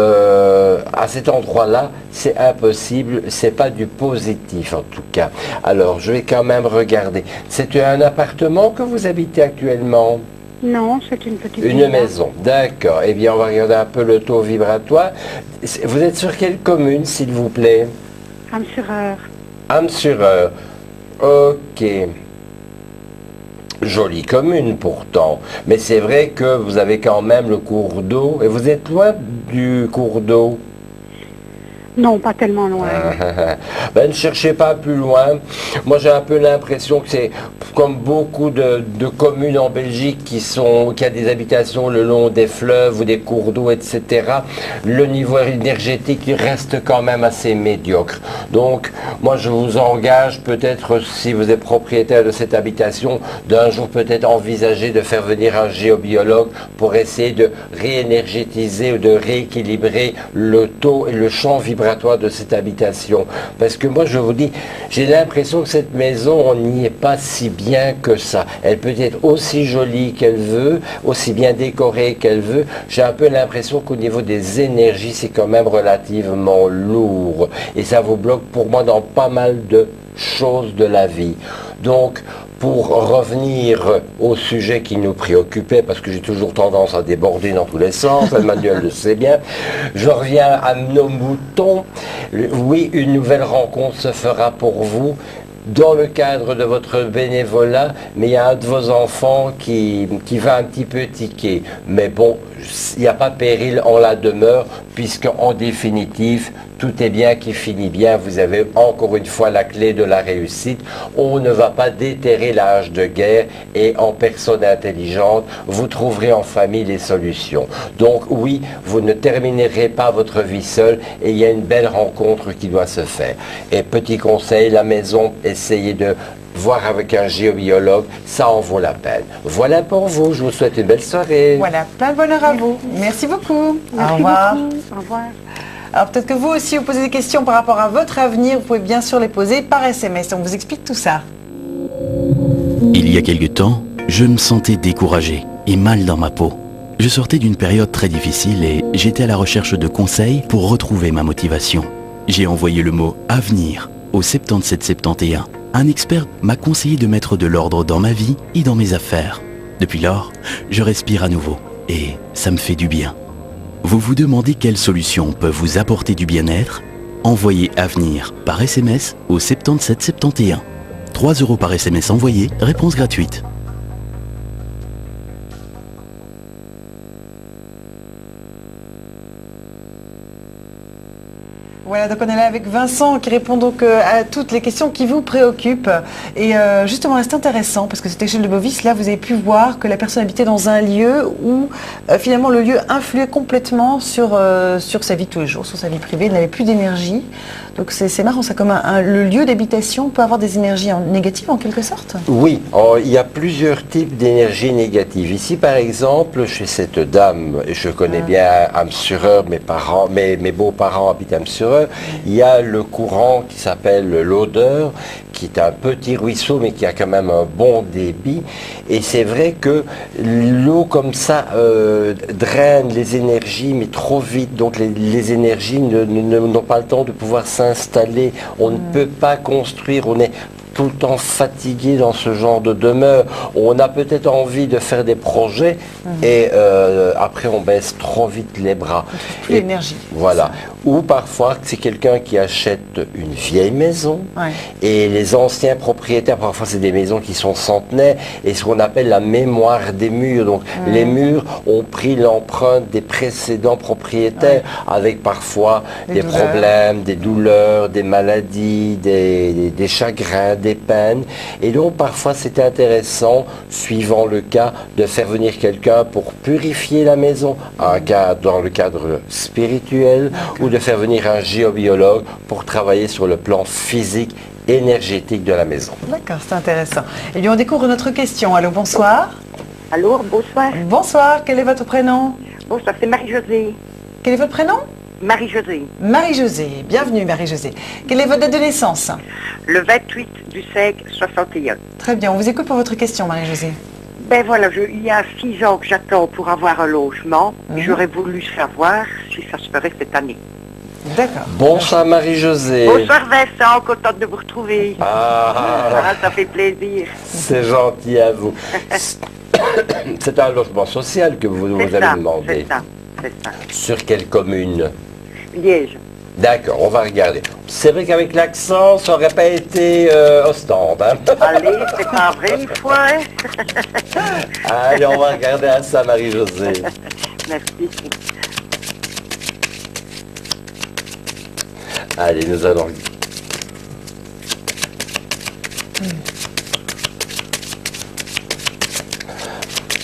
à cet endroit-là, c'est impossible, c'est pas du positif en tout cas. Alors, je vais quand même regarder. C'est un appartement que vous habitez actuellement? Non, c'est une petite Une villa. maison, d'accord. Eh bien, on va regarder un peu le taux vibratoire. Vous êtes sur quelle commune, s'il vous plaît? Âmes-sur-Eure. Âmes-sur-Eure. Ok. Jolie commune pourtant. Mais c'est vrai que vous avez quand même le cours d'eau. Et vous êtes loin du cours d'eau? Non, pas tellement loin. Ben, ne cherchez pas plus loin. Moi, j'ai un peu l'impression que c'est comme beaucoup de communes en Belgique qui a des habitations le long des fleuves ou des cours d'eau, etc. Le niveau énergétique reste quand même assez médiocre. Donc, moi, je vous engage peut-être, si vous êtes propriétaire de cette habitation, d'un jour peut-être envisager de faire venir un géobiologue pour essayer de réénergétiser ou de rééquilibrer le taux et le champ vibratoire de cette habitation. Parce que moi, je vous dis, j'ai l'impression que cette maison, on n'y est pas si bien que ça. Elle peut être aussi jolie qu'elle veut, aussi bien décorée qu'elle veut. J'ai un peu l'impression qu'au niveau des énergies, c'est quand même relativement lourd. Et ça vous bloque pour moi dans pas mal de choses de la vie. Donc, pour revenir au sujet qui nous préoccupait, parce que j'ai toujours tendance à déborder dans tous les sens, Emmanuel le sait bien, je reviens à nos moutons. Oui, une nouvelle rencontre se fera pour vous dans le cadre de votre bénévolat, mais il y a un de vos enfants qui va un petit peu tiquer. Mais bon, il n'y a pas péril en la demeure, puisque en définitive, tout est bien qui finit bien. Vous avez encore une fois la clé de la réussite. On ne va pas déterrer l'âge de guerre et en personne intelligente, vous trouverez en famille les solutions. Donc oui, vous ne terminerez pas votre vie seul et il y a une belle rencontre qui doit se faire. Et petit conseil, la maison, essayez de voir avec un géobiologue, ça en vaut la peine. Voilà pour vous, je vous souhaite une belle soirée. Voilà, plein de bonheur à vous. Merci beaucoup. Merci Au revoir. beaucoup. Au revoir. Alors peut-être que vous aussi vous posez des questions par rapport à votre avenir, vous pouvez bien sûr les poser par SMS. On vous explique tout ça. Il y a quelque temps, je me sentais découragé et mal dans ma peau. Je sortais d'une période très difficile et j'étais à la recherche de conseils pour retrouver ma motivation. J'ai envoyé le mot « avenir » au 7771. Un expert m'a conseillé de mettre de l'ordre dans ma vie et dans mes affaires. Depuis lors, je respire à nouveau et ça me fait du bien. Vous vous demandez quelle solution peut vous apporter du bien-être? Envoyez Avenir par SMS au 7771. 3 € par SMS envoyé, réponse gratuite. Voilà, donc on est là avec Vincent qui répond donc à toutes les questions qui vous préoccupent. Et justement, c'est intéressant parce que cette échelle de Bovis, là, vous avez pu voir que la personne habitait dans un lieu où finalement le lieu influait complètement sur sa vie de tous les jours, sur sa vie privée. Il n'avait plus d'énergie. Donc c'est marrant, ça comme le lieu d'habitation peut avoir des énergies négatives en quelque sorte. Oui, il y a plusieurs types d'énergie négatives. Ici, par exemple, chez cette dame, et je connais bien Âmes-sur-Eure, mes beaux-parents habitent Âmes-sur-Eure, il y a le courant qui s'appelle l'Odeur, qui est un petit ruisseau, mais qui a quand même un bon débit. Et c'est vrai que l'eau comme ça draine les énergies, mais trop vite. Donc les énergies n'ont pas le temps de pouvoir s'installer. On ne peut pas construire, on est tout le temps fatigué dans ce genre de demeure. On a peut-être envie de faire des projets et après on baisse trop vite les bras. Plus l'énergie. Voilà. Ou parfois c'est quelqu'un qui achète une vieille maison et les anciens propriétaires, parfois c'est des maisons qui sont centenaires et ce qu'on appelle la mémoire des murs. Donc les murs ont pris l'empreinte des précédents propriétaires avec parfois des problèmes, des douleurs, des maladies, des chagrins, des peines. Et donc parfois c'est intéressant, suivant le cas, de faire venir quelqu'un pour purifier la maison, dans le cadre spirituel, ou de faire venir un géobiologue pour travailler sur le plan physique, énergétique de la maison. D'accord, c'est intéressant. Eh bien, on découvre notre question. Allô, bonsoir. Allô, bonsoir. Bonsoir, quel est votre prénom? Bonsoir, c'est Marie-Josée. Quel est votre prénom? Marie-Josée. Marie-Josée, bienvenue Marie-Josée. Quelle est votre date de naissance? Le 28 du 5 61. Très bien, on vous écoute pour votre question Marie-Josée. Ben voilà, il y a 6 ans que j'attends pour avoir un logement. J'aurais voulu savoir si ça se ferait cette année. D'accord. Bonsoir Marie-Josée. Bonsoir Vincent, contente de vous retrouver. Ah, Ça fait plaisir. c'est gentil à vous. C'est un logement social que vous C'est allez ça, demander. c'est ça. Sur quelle commune? Liège. D'accord, on va regarder. C'est vrai qu'avec l'accent, ça n'aurait pas été Ostende. Hein? Allez, c'est pas vrai une fois, hein? Allez, on va regarder à ça, Marie-Josée. Merci. Allez, nous allons...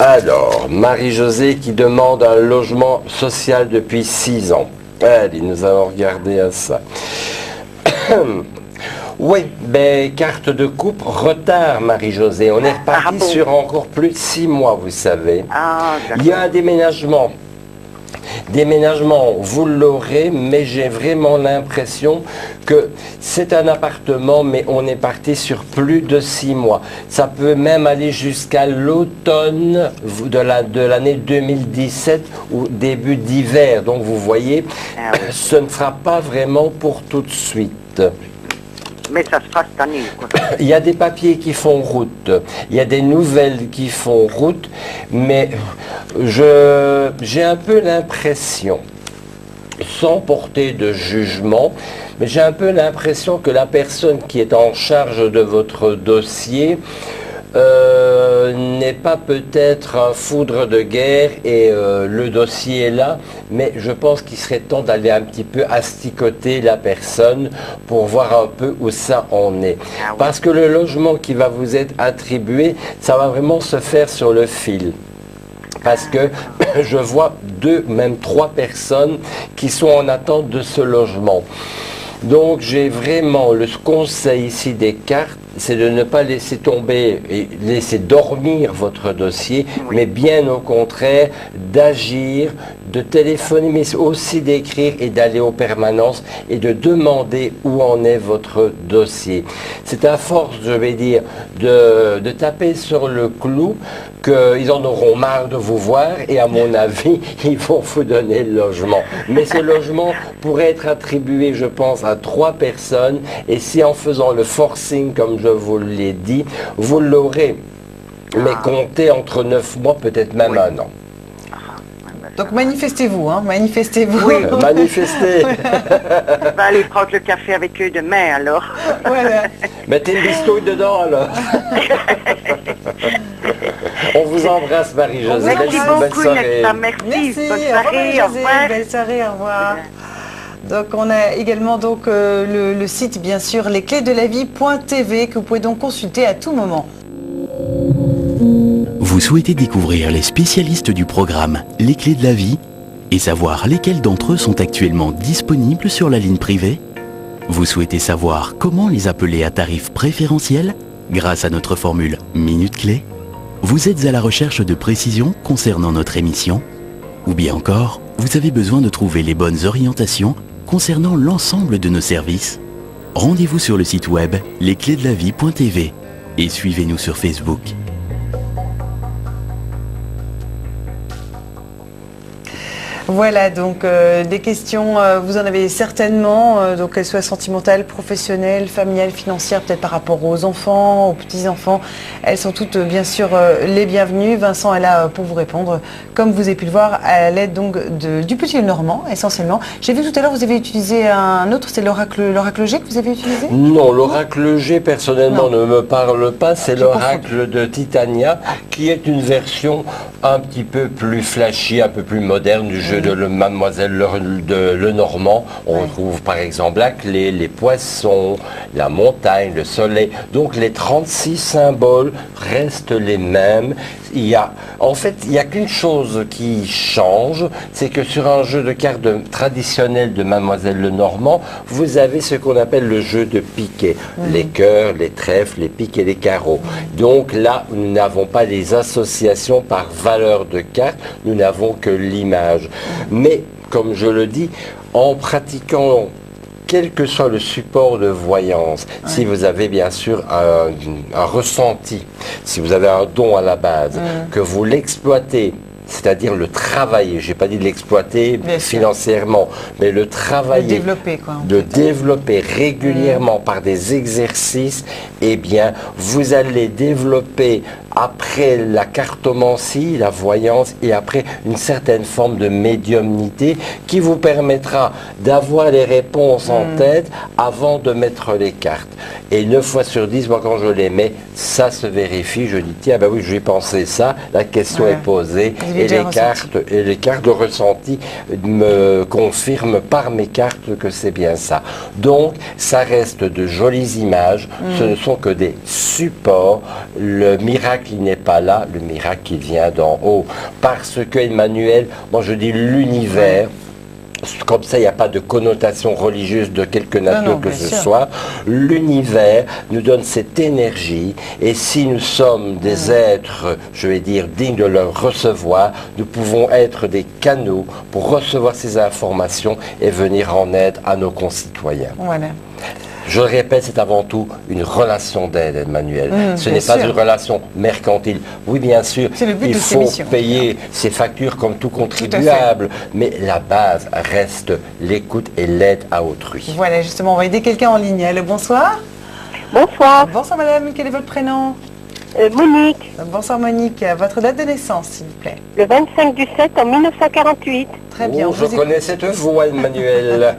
Alors, Marie-Josée qui demande un logement social depuis 6 ans. Allez, nous allons regarder à ça. Oui, ben, carte de coupe, retard, Marie-Josée. On est reparti bon. sur encore plus de 6 mois, vous savez. Ah, Il y a un déménagement. Déménagement, vous l'aurez, mais j'ai vraiment l'impression que c'est un appartement, mais on est parti sur plus de 6 mois. Ça peut même aller jusqu'à l'automne de l'année 2017 ou début d'hiver. Donc vous voyez, ce ne sera pas vraiment pour tout de suite. mais ça se fera cette année, quoi. Il y a des papiers qui font route, il y a des nouvelles qui font route, mais j'ai un peu l'impression, sans porter de jugement, mais j'ai un peu l'impression que la personne qui est en charge de votre dossier n'est pas peut-être un foudre de guerre et le dossier est là, mais je pense qu'il serait temps d'aller un petit peu asticoter la personne pour voir un peu où ça en est. Ah oui. Parce que le logement qui va vous être attribué, ça va vraiment se faire sur le fil. Parce que je vois 2, même 3 personnes qui sont en attente de ce logement. Donc j'ai vraiment le conseil ici des cartes, c'est de ne pas laisser tomber et laisser dormir votre dossier, Oui. mais bien au contraire d'agir, de téléphoner, mais aussi d'écrire et d'aller aux permanences et de demander où en est votre dossier. C'est à force, je vais dire, de taper sur le clou qu'ils en auront marre de vous voir et à mon avis, ils vont vous donner le logement. Mais ce logement pourrait être attribué, je pense, à 3 personnes et si en faisant le forcing, comme je vous l'ai dit, vous l'aurez. Mais comptez entre 9 mois, peut-être même Oui. 1 an. Donc manifestez-vous, hein, manifestez-vous. Oui. Manifestez. Je vais aller prendre le café avec eux demain, alors. Voilà. Mettez une bistouille dedans alors. On vous embrasse Marie-Josée. Merci Belle beaucoup, soirée. Nesta. Merci. Merci. Bonne Au revoir, soirée. Au José. revoir. Belle soirée, au revoir. Donc on a également donc le site bien sûr lesclésdelavie.tv que vous pouvez donc consulter à tout moment. Vous souhaitez découvrir les spécialistes du programme Les Clés de la Vie et savoir lesquels d'entre eux sont actuellement disponibles sur la ligne privée? Vous souhaitez savoir comment les appeler à tarif préférentiel grâce à notre formule Minute Clé? Vous êtes à la recherche de précisions concernant notre émission? Ou bien encore, vous avez besoin de trouver les bonnes orientations concernant l'ensemble de nos services? Rendez-vous sur le site web lesclésdelavie.tv et suivez-nous sur Facebook. Voilà, donc des questions, vous en avez certainement, donc qu'elles soient sentimentales, professionnelles, familiales, financières, peut-être par rapport aux enfants, aux petits-enfants. Elles sont toutes bien sûr les bienvenues. Vincent est là pour vous répondre, comme vous avez pu le voir, à l'aide donc du petit normand, essentiellement. J'ai vu tout à l'heure, vous avez utilisé un autre, c'est l'oracle G que vous avez utilisé? Non, l'oracle G personnellement ne me parle pas, c'est Je l'oracle de Titania qui est une version un petit peu plus flashy, un peu plus moderne du jeu de Mademoiselle Lenormand. On retrouve par exemple la clé, les poissons, la montagne, le soleil. Donc les 36 symboles restent les mêmes. En fait, il n'y a qu'une chose qui change, c'est que sur un jeu de cartes traditionnel de Mademoiselle Lenormand, vous avez ce qu'on appelle le jeu de piquet. Les cœurs, les trèfles, les piques et les carreaux. Donc là, nous n'avons pas les associations par valeur de carte, nous n'avons que l'image. Mais, comme je le dis, en pratiquant quel que soit le support de voyance, si vous avez bien sûr un ressenti, si vous avez un don à la base, que vous l'exploitez c'est-à-dire le travailler. Je n'ai pas dit de l'exploiter financièrement, mais le travailler. Le développer, quoi. De développer régulièrement par des exercices, eh bien, vous allez développer après la cartomancie, la voyance, et après une certaine forme de médiumnité qui vous permettra d'avoir les réponses en tête avant de mettre les cartes. Et 9 fois sur 10, moi quand je les mets, ça se vérifie, je dis tiens, ben oui, je vais penser ça, la question est posée, et les cartes de ressenti me confirment par mes cartes que c'est bien ça. Donc, ça reste de jolies images, ce ne sont que des supports, le miracle il n'est pas là, le miracle il vient d'en haut, parce que Emmanuel, moi je dis l'univers, comme ça il n'y a pas de connotation religieuse de quelque nature que ce soit, l'univers nous donne cette énergie, et si nous sommes des êtres, je vais dire, dignes de le recevoir, nous pouvons être des canaux pour recevoir ces informations et venir en aide à nos concitoyens. Voilà. Je le répète, c'est avant tout une relation d'aide, Emmanuel. Ce n'est pas une relation mercantile. Oui, bien sûr, il faut payer ses factures comme tout contribuable, mais la base reste l'écoute et l'aide à autrui. Voilà, justement, on va aider quelqu'un en ligne. Allô, bonsoir. Bonsoir. Bonsoir, madame. Quel est votre prénom? Monique. Bonsoir, Monique. Votre date de naissance, s'il vous plaît. Le 25 du 7 en 1948. Très bien. Je connais cette voix, Emmanuel.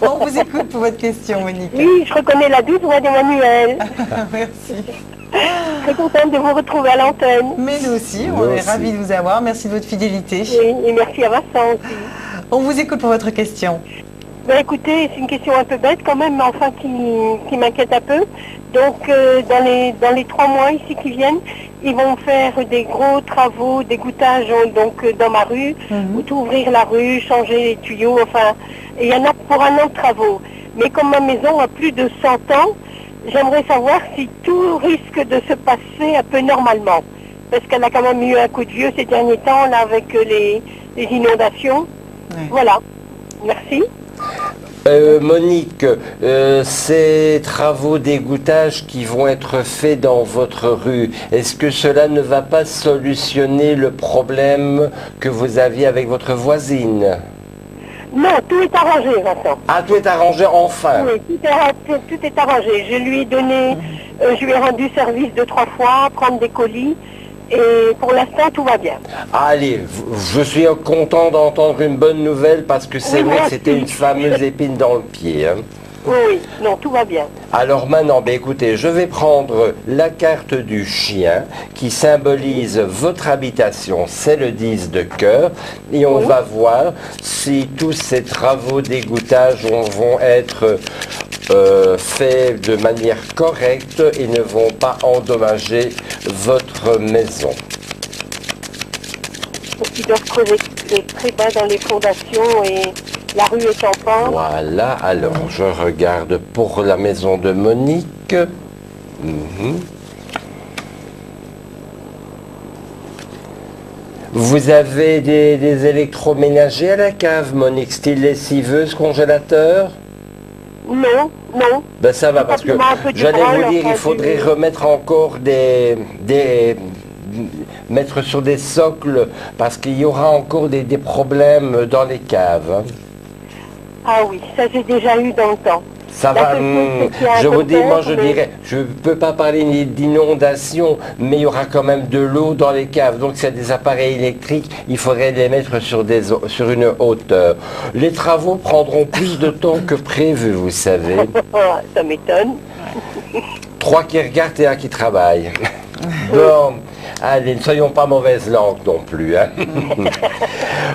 On vous écoute pour votre question, Monique. Oui, je reconnais la douce voix d'Emmanuel. Merci. Très contente de vous retrouver à l'antenne. Mais nous aussi, on est ravis de vous avoir. Merci de votre fidélité. Oui, et merci à Vincent aussi. On vous écoute pour votre question. Ben, écoutez, c'est une question un peu bête quand même, mais enfin qui m'inquiète un peu. Donc, dans les 3 mois ici qui viennent, ils vont faire des gros travaux d'égouttage donc dans ma rue, tout ouvrir la rue, changer les tuyaux, enfin, et il y en a pour 1 an de travaux. Mais comme ma maison a plus de 100 ans, j'aimerais savoir si tout risque de se passer un peu normalement. Parce qu'elle a quand même eu un coup de vieux ces derniers temps, là, avec les inondations. Ouais. Voilà. Merci. Monique, ces travaux d'égouttage qui vont être faits dans votre rue, est-ce que cela ne va pas solutionner le problème que vous aviez avec votre voisine? Non, tout est arrangé, Vincent. Ah, tout est arrangé enfin? Oui, tout est arrangé. Je lui ai donné, je lui ai rendu service 2-3 fois, prendre des colis. Et pour l'instant, tout va bien. Allez, je suis content d'entendre une bonne nouvelle parce que c'est vrai que c'était une fameuse épine dans le pied. Hein. Oui, non, tout va bien. Alors maintenant, écoutez, je vais prendre la carte du chien qui symbolise votre habitation, c'est le 10 de cœur, et on va voir si tous ces travaux d'égouttage vont être faits de manière correcte et ne vont pas endommager votre maison. Donc ils doivent creuser très bas dans les fondations et la rue est en pente. Voilà, alors je regarde pour la maison de Monique. Vous avez des électroménagers à la cave, Monique, style lessiveuse, congélateur? Non, non. Ben ça va, parce que j'allais vous dire, il faudrait remettre encore mettre sur des socles, parce qu'il y aura encore des problèmes dans les caves. Hein. Ah oui, ça j'ai déjà eu dans le temps. Ça va, je vous dis, moi je dirais, je ne peux pas parler d'inondation, mais il y aura quand même de l'eau dans les caves. Donc s'il y a des appareils électriques, il faudrait les mettre sur une hauteur. Les travaux prendront plus de temps que prévu, vous savez. Ça m'étonne. 3 qui regardent et 1 qui travaille. Bon, allez, ne soyons pas mauvaise langue non plus. Hein.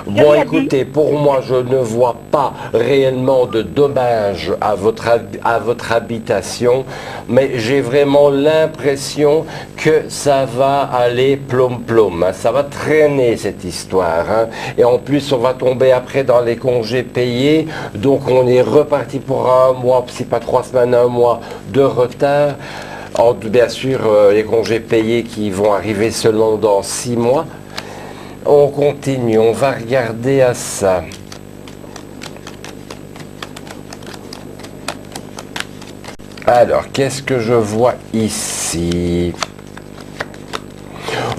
Bon, écoutez, pour moi, je ne vois pas réellement de dommages à votre habitation, mais j'ai vraiment l'impression que ça va aller plom-plom. Hein. Ça va traîner cette histoire. Hein. Et en plus, on va tomber après dans les congés payés. Donc, on est reparti pour 1 mois, si pas 3 semaines, 1 mois de retard. Bien sûr, les congés payés qui vont arriver seulement dans 6 mois. On continue, on va regarder à ça. Alors, qu'est-ce que je vois ici?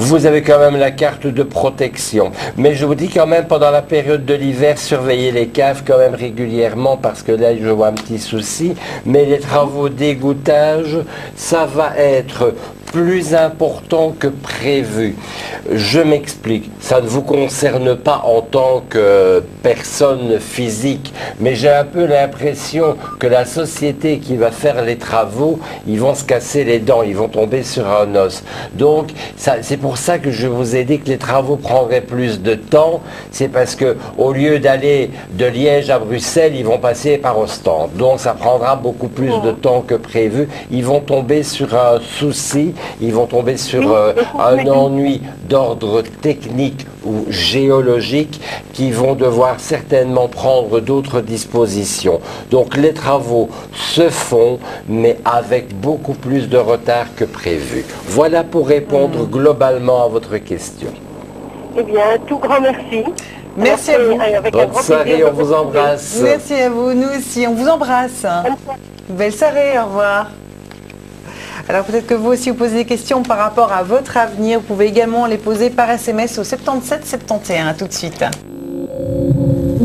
Vous avez quand même la carte de protection. Mais je vous dis quand même, pendant la période de l'hiver, surveillez les caves quand même régulièrement parce que là, je vois un petit souci. Mais les travaux d'égouttage, ça va être plus important que prévu. Je m'explique, ça ne vous concerne pas en tant que personne physique, mais j'ai un peu l'impression que la société qui va faire les travaux, ils vont se casser les dents, ils vont tomber sur un os. Donc, c'est pour ça que je vous ai dit que les travaux prendraient plus de temps, c'est parce que au lieu d'aller de Liège à Bruxelles, ils vont passer par Ostende. Donc, ça prendra beaucoup plus de temps que prévu. Ils vont tomber sur un souci, ils vont tomber sur un ennui d'ordre technique ou géologique qui vont devoir certainement prendre d'autres dispositions. Donc les travaux se font, mais avec beaucoup plus de retard que prévu. Voilà pour répondre globalement à votre question. Eh bien, tout grand merci. Merci à vous. Bonne soirée, on vous embrasse. Merci à vous, nous aussi, on vous embrasse. Belle soirée, au revoir. Alors peut-être que vous aussi vous posez des questions par rapport à votre avenir. Vous pouvez également les poser par SMS au 77 71. À tout de suite.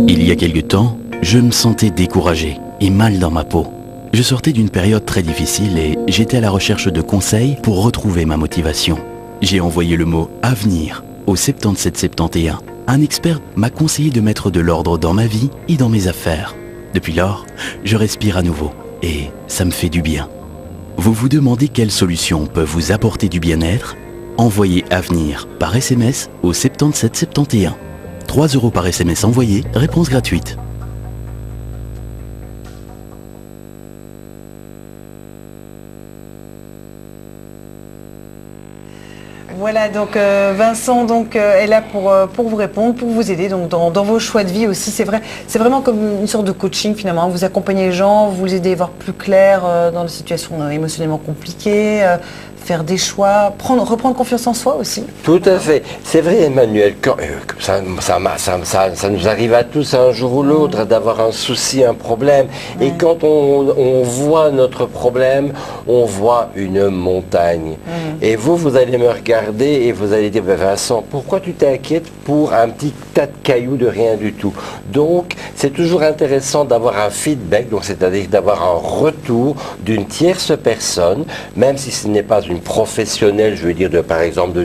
Il y a quelque temps, je me sentais découragé et mal dans ma peau. Je sortais d'une période très difficile et j'étais à la recherche de conseils pour retrouver ma motivation. J'ai envoyé le mot « avenir » au 77 71. Un expert m'a conseillé de mettre de l'ordre dans ma vie et dans mes affaires. Depuis lors, je respire à nouveau et ça me fait du bien. Vous vous demandez quelles solutions peuvent vous apporter du bien-être? Envoyez Avenir par SMS au 77 71. 3 € par SMS envoyé, réponse gratuite. Voilà, donc Vincent est là pour vous répondre, pour vous aider donc dans vos choix de vie aussi. C'est vrai, c'est vraiment comme une sorte de coaching finalement. Vous accompagnez les gens, vous les aidez à voir plus clair dans des situations émotionnellement compliquées, faire des choix, reprendre confiance en soi aussi. Tout à fait. C'est vrai, Emmanuel, ça nous arrive à tous un jour ou l'autre d'avoir un souci, un problème. Et quand on voit notre problème, on voit une montagne. Et vous allez me regarder et vous allez dire, Vincent, pourquoi tu t'inquiètes pour un petit tas de cailloux de rien du tout? Donc, c'est toujours intéressant d'avoir un feedback, donc c'est-à-dire d'avoir un retour d'une tierce personne, même si ce n'est pas une professionnelle, je veux dire, par exemple,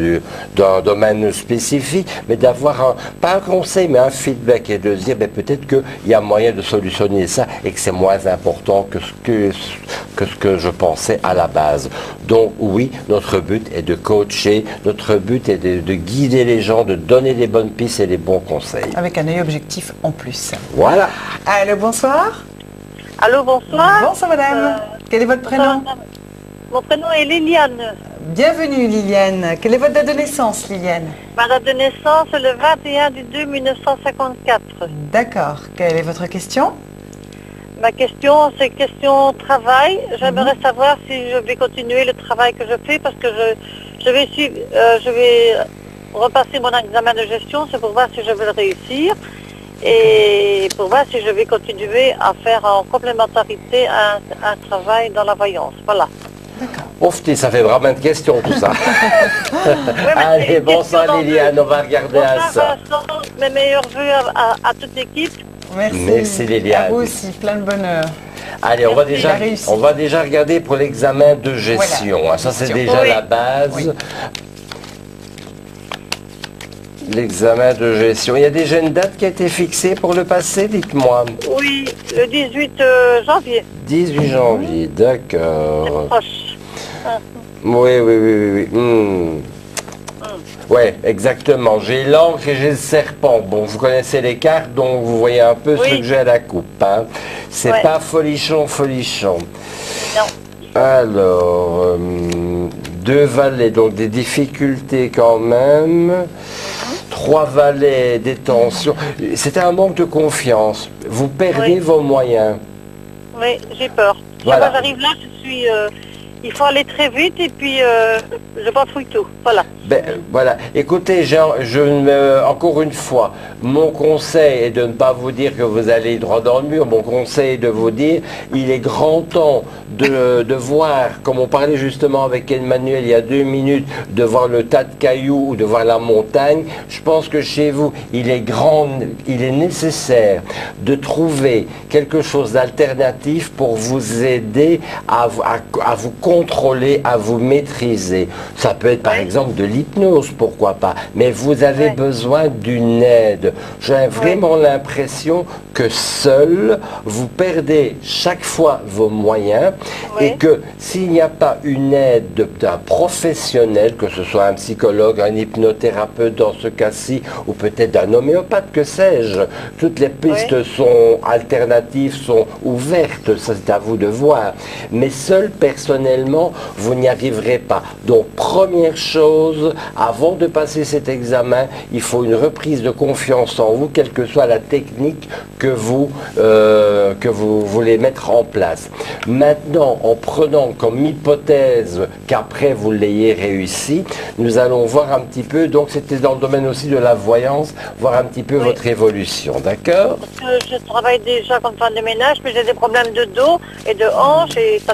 d'un domaine spécifique, mais d'avoir pas un conseil, mais un feedback et de se dire, peut-être qu'il y a moyen de solutionner ça et que c'est moins important que ce que je pensais à la base. Donc oui, notre but est de coacher, notre but est de guider les gens, de donner les bonnes pistes et les bons conseils. Avec un œil objectif en plus. Voilà. Allô, bonsoir. Allô, bonsoir. Bonsoir madame. Quel est votre prénom? Mon prénom est Liliane. Bienvenue Liliane. Quelle est votre date de naissance, Liliane? Ma date de naissance est le 21/2 1954. D'accord. Quelle est votre question? Ma question, c'est question travail. J'aimerais savoir si je vais continuer le travail que je fais parce que je vais repasser mon examen de gestion, c'est pour voir si je vais le réussir et pour voir si je vais continuer à faire en complémentarité un travail dans la voyance. Voilà. Ouf, ça fait vraiment de questions tout ça. Allez, bonsoir Liliane, on va regarder à ça. Mes meilleurs vœux à toute l'équipe. Merci Liliane. À vous aussi, plein de bonheur. Allez, on va déjà regarder pour l'examen de gestion. Voilà. Ça, c'est déjà la base. Oui. L'examen de gestion. Il y a déjà une date qui a été fixée pour le passé, dites-moi. Oui, le 18 janvier. 18 janvier, d'accord. C'est proche. Oui. Oui, exactement. J'ai l'encre et j'ai le serpent. Bon, vous connaissez les cartes, donc vous voyez un peu ce que j'ai à la coupe. Hein. C'est pas folichon. Non. Alors, 2 valets, donc des difficultés quand même. 3 valets, des tensions. C'était un manque de confiance. Vous perdez vos moyens. Oui, j'ai peur. Voilà. Quand j'arrive là, je suis il faut aller très vite et puis je bafouille tout. Voilà. Ben, voilà. Écoutez, encore une fois, mon conseil est de ne pas vous dire que vous allez droit dans le mur. Mon conseil est de vous dire, il est grand temps de voir, comme on parlait justement avec Emmanuel il y a 2 minutes, de voir le tas de cailloux ou de voir la montagne. Je pense que chez vous, il est nécessaire de trouver quelque chose d'alternatif pour vous aider à vous contrôler, à vous maîtriser. Ça peut être par exemple de l'hypnose, pourquoi pas, mais vous avez besoin d'une aide. J'ai vraiment l'impression que seul, vous perdez chaque fois vos moyens et que s'il n'y a pas une aide d'un professionnel, que ce soit un psychologue, un hypnothérapeute dans ce cas-ci, ou peut-être d'un homéopathe, que sais-je, toutes les pistes sont alternatives, sont ouvertes, ça c'est à vous de voir. Mais seul, personnellement, vous n'y arriverez pas. Donc, première chose, avant de passer cet examen, il faut une reprise de confiance en vous, quelle que soit la technique que vous voulez mettre en place. Maintenant, en prenant comme hypothèse qu'après vous l'ayez réussi, nous allons voir un petit peu, donc c'était dans le domaine aussi de la voyance, voir un petit peu votre évolution, d'accord? Je travaille déjà comme femme de ménage, mais j'ai des problèmes de dos et de hanche et ça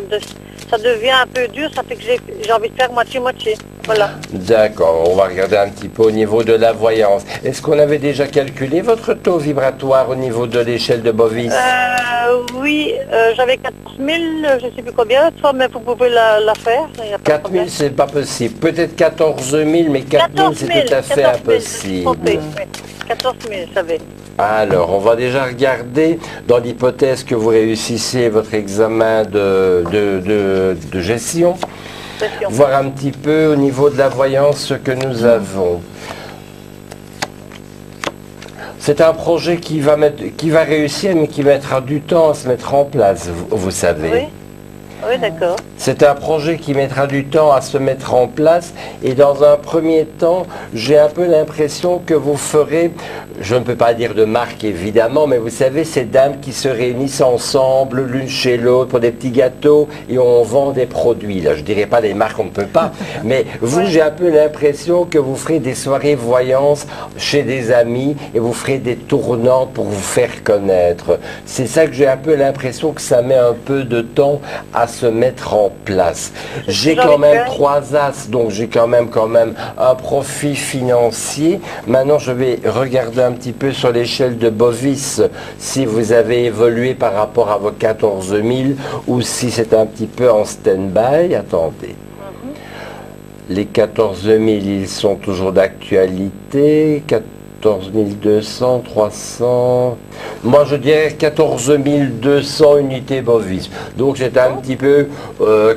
devient un peu dur, ça fait que j'ai envie de faire moitié-moitié. Voilà. D'accord, on va regarder un petit peu au niveau de la voyance. Est-ce qu'on avait déjà calculé votre taux vibratoire au niveau de l'échelle de Bovis? Oui, j'avais 14 000, je ne sais plus combien, mais vous pouvez la faire. 4 000, c'est pas possible. Peut-être 14 000, mais 4 000, c'est tout à fait impossible. 14 000, je savais. Alors, on va déjà regarder, dans l'hypothèse que vous réussissez votre examen de gestion, voir un petit peu au niveau de la voyance ce que nous avons. C'est un projet qui va réussir, mais qui mettra du temps à se mettre en place, vous savez. Oui. Oui, d'accord. C'est un projet qui mettra du temps à se mettre en place et dans un premier temps, j'ai un peu l'impression que vous ferez, je ne peux pas dire de marque évidemment, mais vous savez, ces dames qui se réunissent ensemble l'une chez l'autre pour des petits gâteaux et on vend des produits. Là, je ne dirais pas les marques, on ne peut pas, mais vous, j'ai un peu l'impression que vous ferez des soirées voyance chez des amis et vous ferez des tournants pour vous faire connaître. C'est ça que j'ai un peu l'impression que ça met un peu de temps à se mettre en place. J'ai quand même 3 as, donc j'ai quand même un profit financier. Maintenant, je vais regarder un petit peu sur l'échelle de Bovis si vous avez évolué par rapport à vos 14 000 ou si c'est un petit peu en stand-by. Attendez. Les 14 000, ils sont toujours d'actualité. 14 200, 300... Moi, je dirais 14 200 unités Bovis. Donc, c'est un petit peu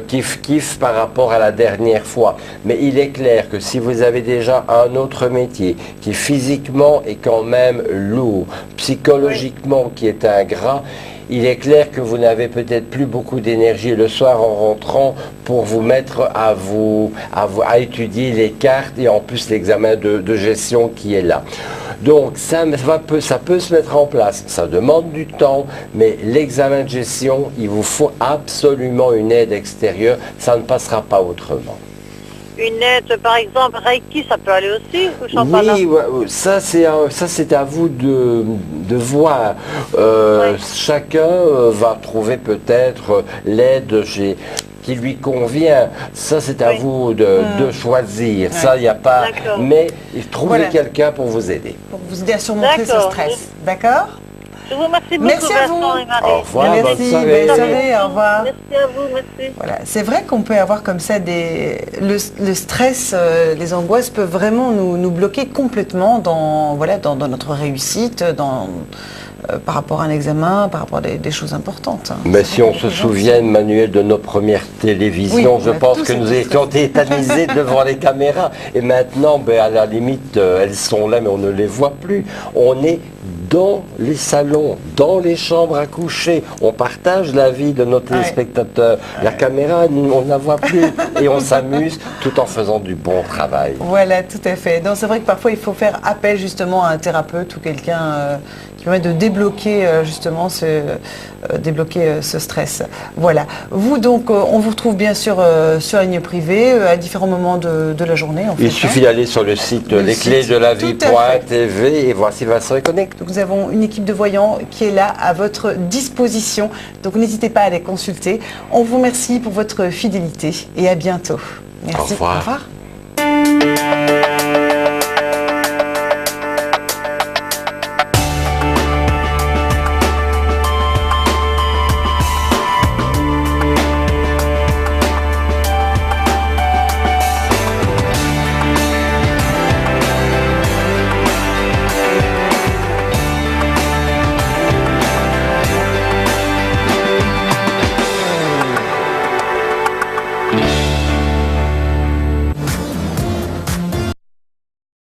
kiff-kiff par rapport à la dernière fois. Mais il est clair que si vous avez déjà un autre métier qui physiquement est quand même lourd, psychologiquement qui est ingrat, il est clair que vous n'avez peut-être plus beaucoup d'énergie le soir en rentrant pour vous mettre à étudier les cartes et en plus l'examen de gestion qui est là. Donc ça peut se mettre en place, ça demande du temps, mais l'examen de gestion, il vous faut absolument une aide extérieure, ça ne passera pas autrement. Une aide, par exemple, Reiki, ça peut aller aussi? Oui, ça c'est à vous de voir. Chacun va trouver peut-être l'aide qui lui convient. Ça c'est à vous de choisir. Ça, il n'y a pas... Mais trouvez quelqu'un pour vous aider. Pour vous aider à surmonter ce stress. D'accord? Je vous remercie beaucoup, merci à vous. Vincent et Marie. Au revoir, merci, bonne soirée. bonne soirée, au revoir. Merci à vous, merci. Voilà, c'est vrai qu'on peut avoir comme ça le stress, les angoisses peuvent vraiment nous bloquer complètement dans notre réussite, par rapport à un examen, par rapport à des choses importantes. Mais si on se souvient, Manuel, de nos premières télévisions, je pense que nous étions tétanisés devant les caméras. Et maintenant, à la limite, elles sont là, mais on ne les voit plus. On est dans les salons, dans les chambres à coucher. On partage la vie de nos téléspectateurs. La caméra, on ne la voit plus. Et on s'amuse tout en faisant du bon travail. Voilà, tout à fait. Donc c'est vrai que parfois, il faut faire appel justement à un thérapeute ou quelqu'un qui permet de débloquer justement débloquer ce stress. Voilà. Vous donc, on vous retrouve bien sûr sur la ligne privée à différents moments de la journée. En fait, Il suffit d'aller sur le site lesclésdelavie.tv et voir si Vincent est connecté. Donc nous avons une équipe de voyants qui est là à votre disposition. Donc n'hésitez pas à les consulter. On vous remercie pour votre fidélité et à bientôt. Merci. Au revoir. Au revoir.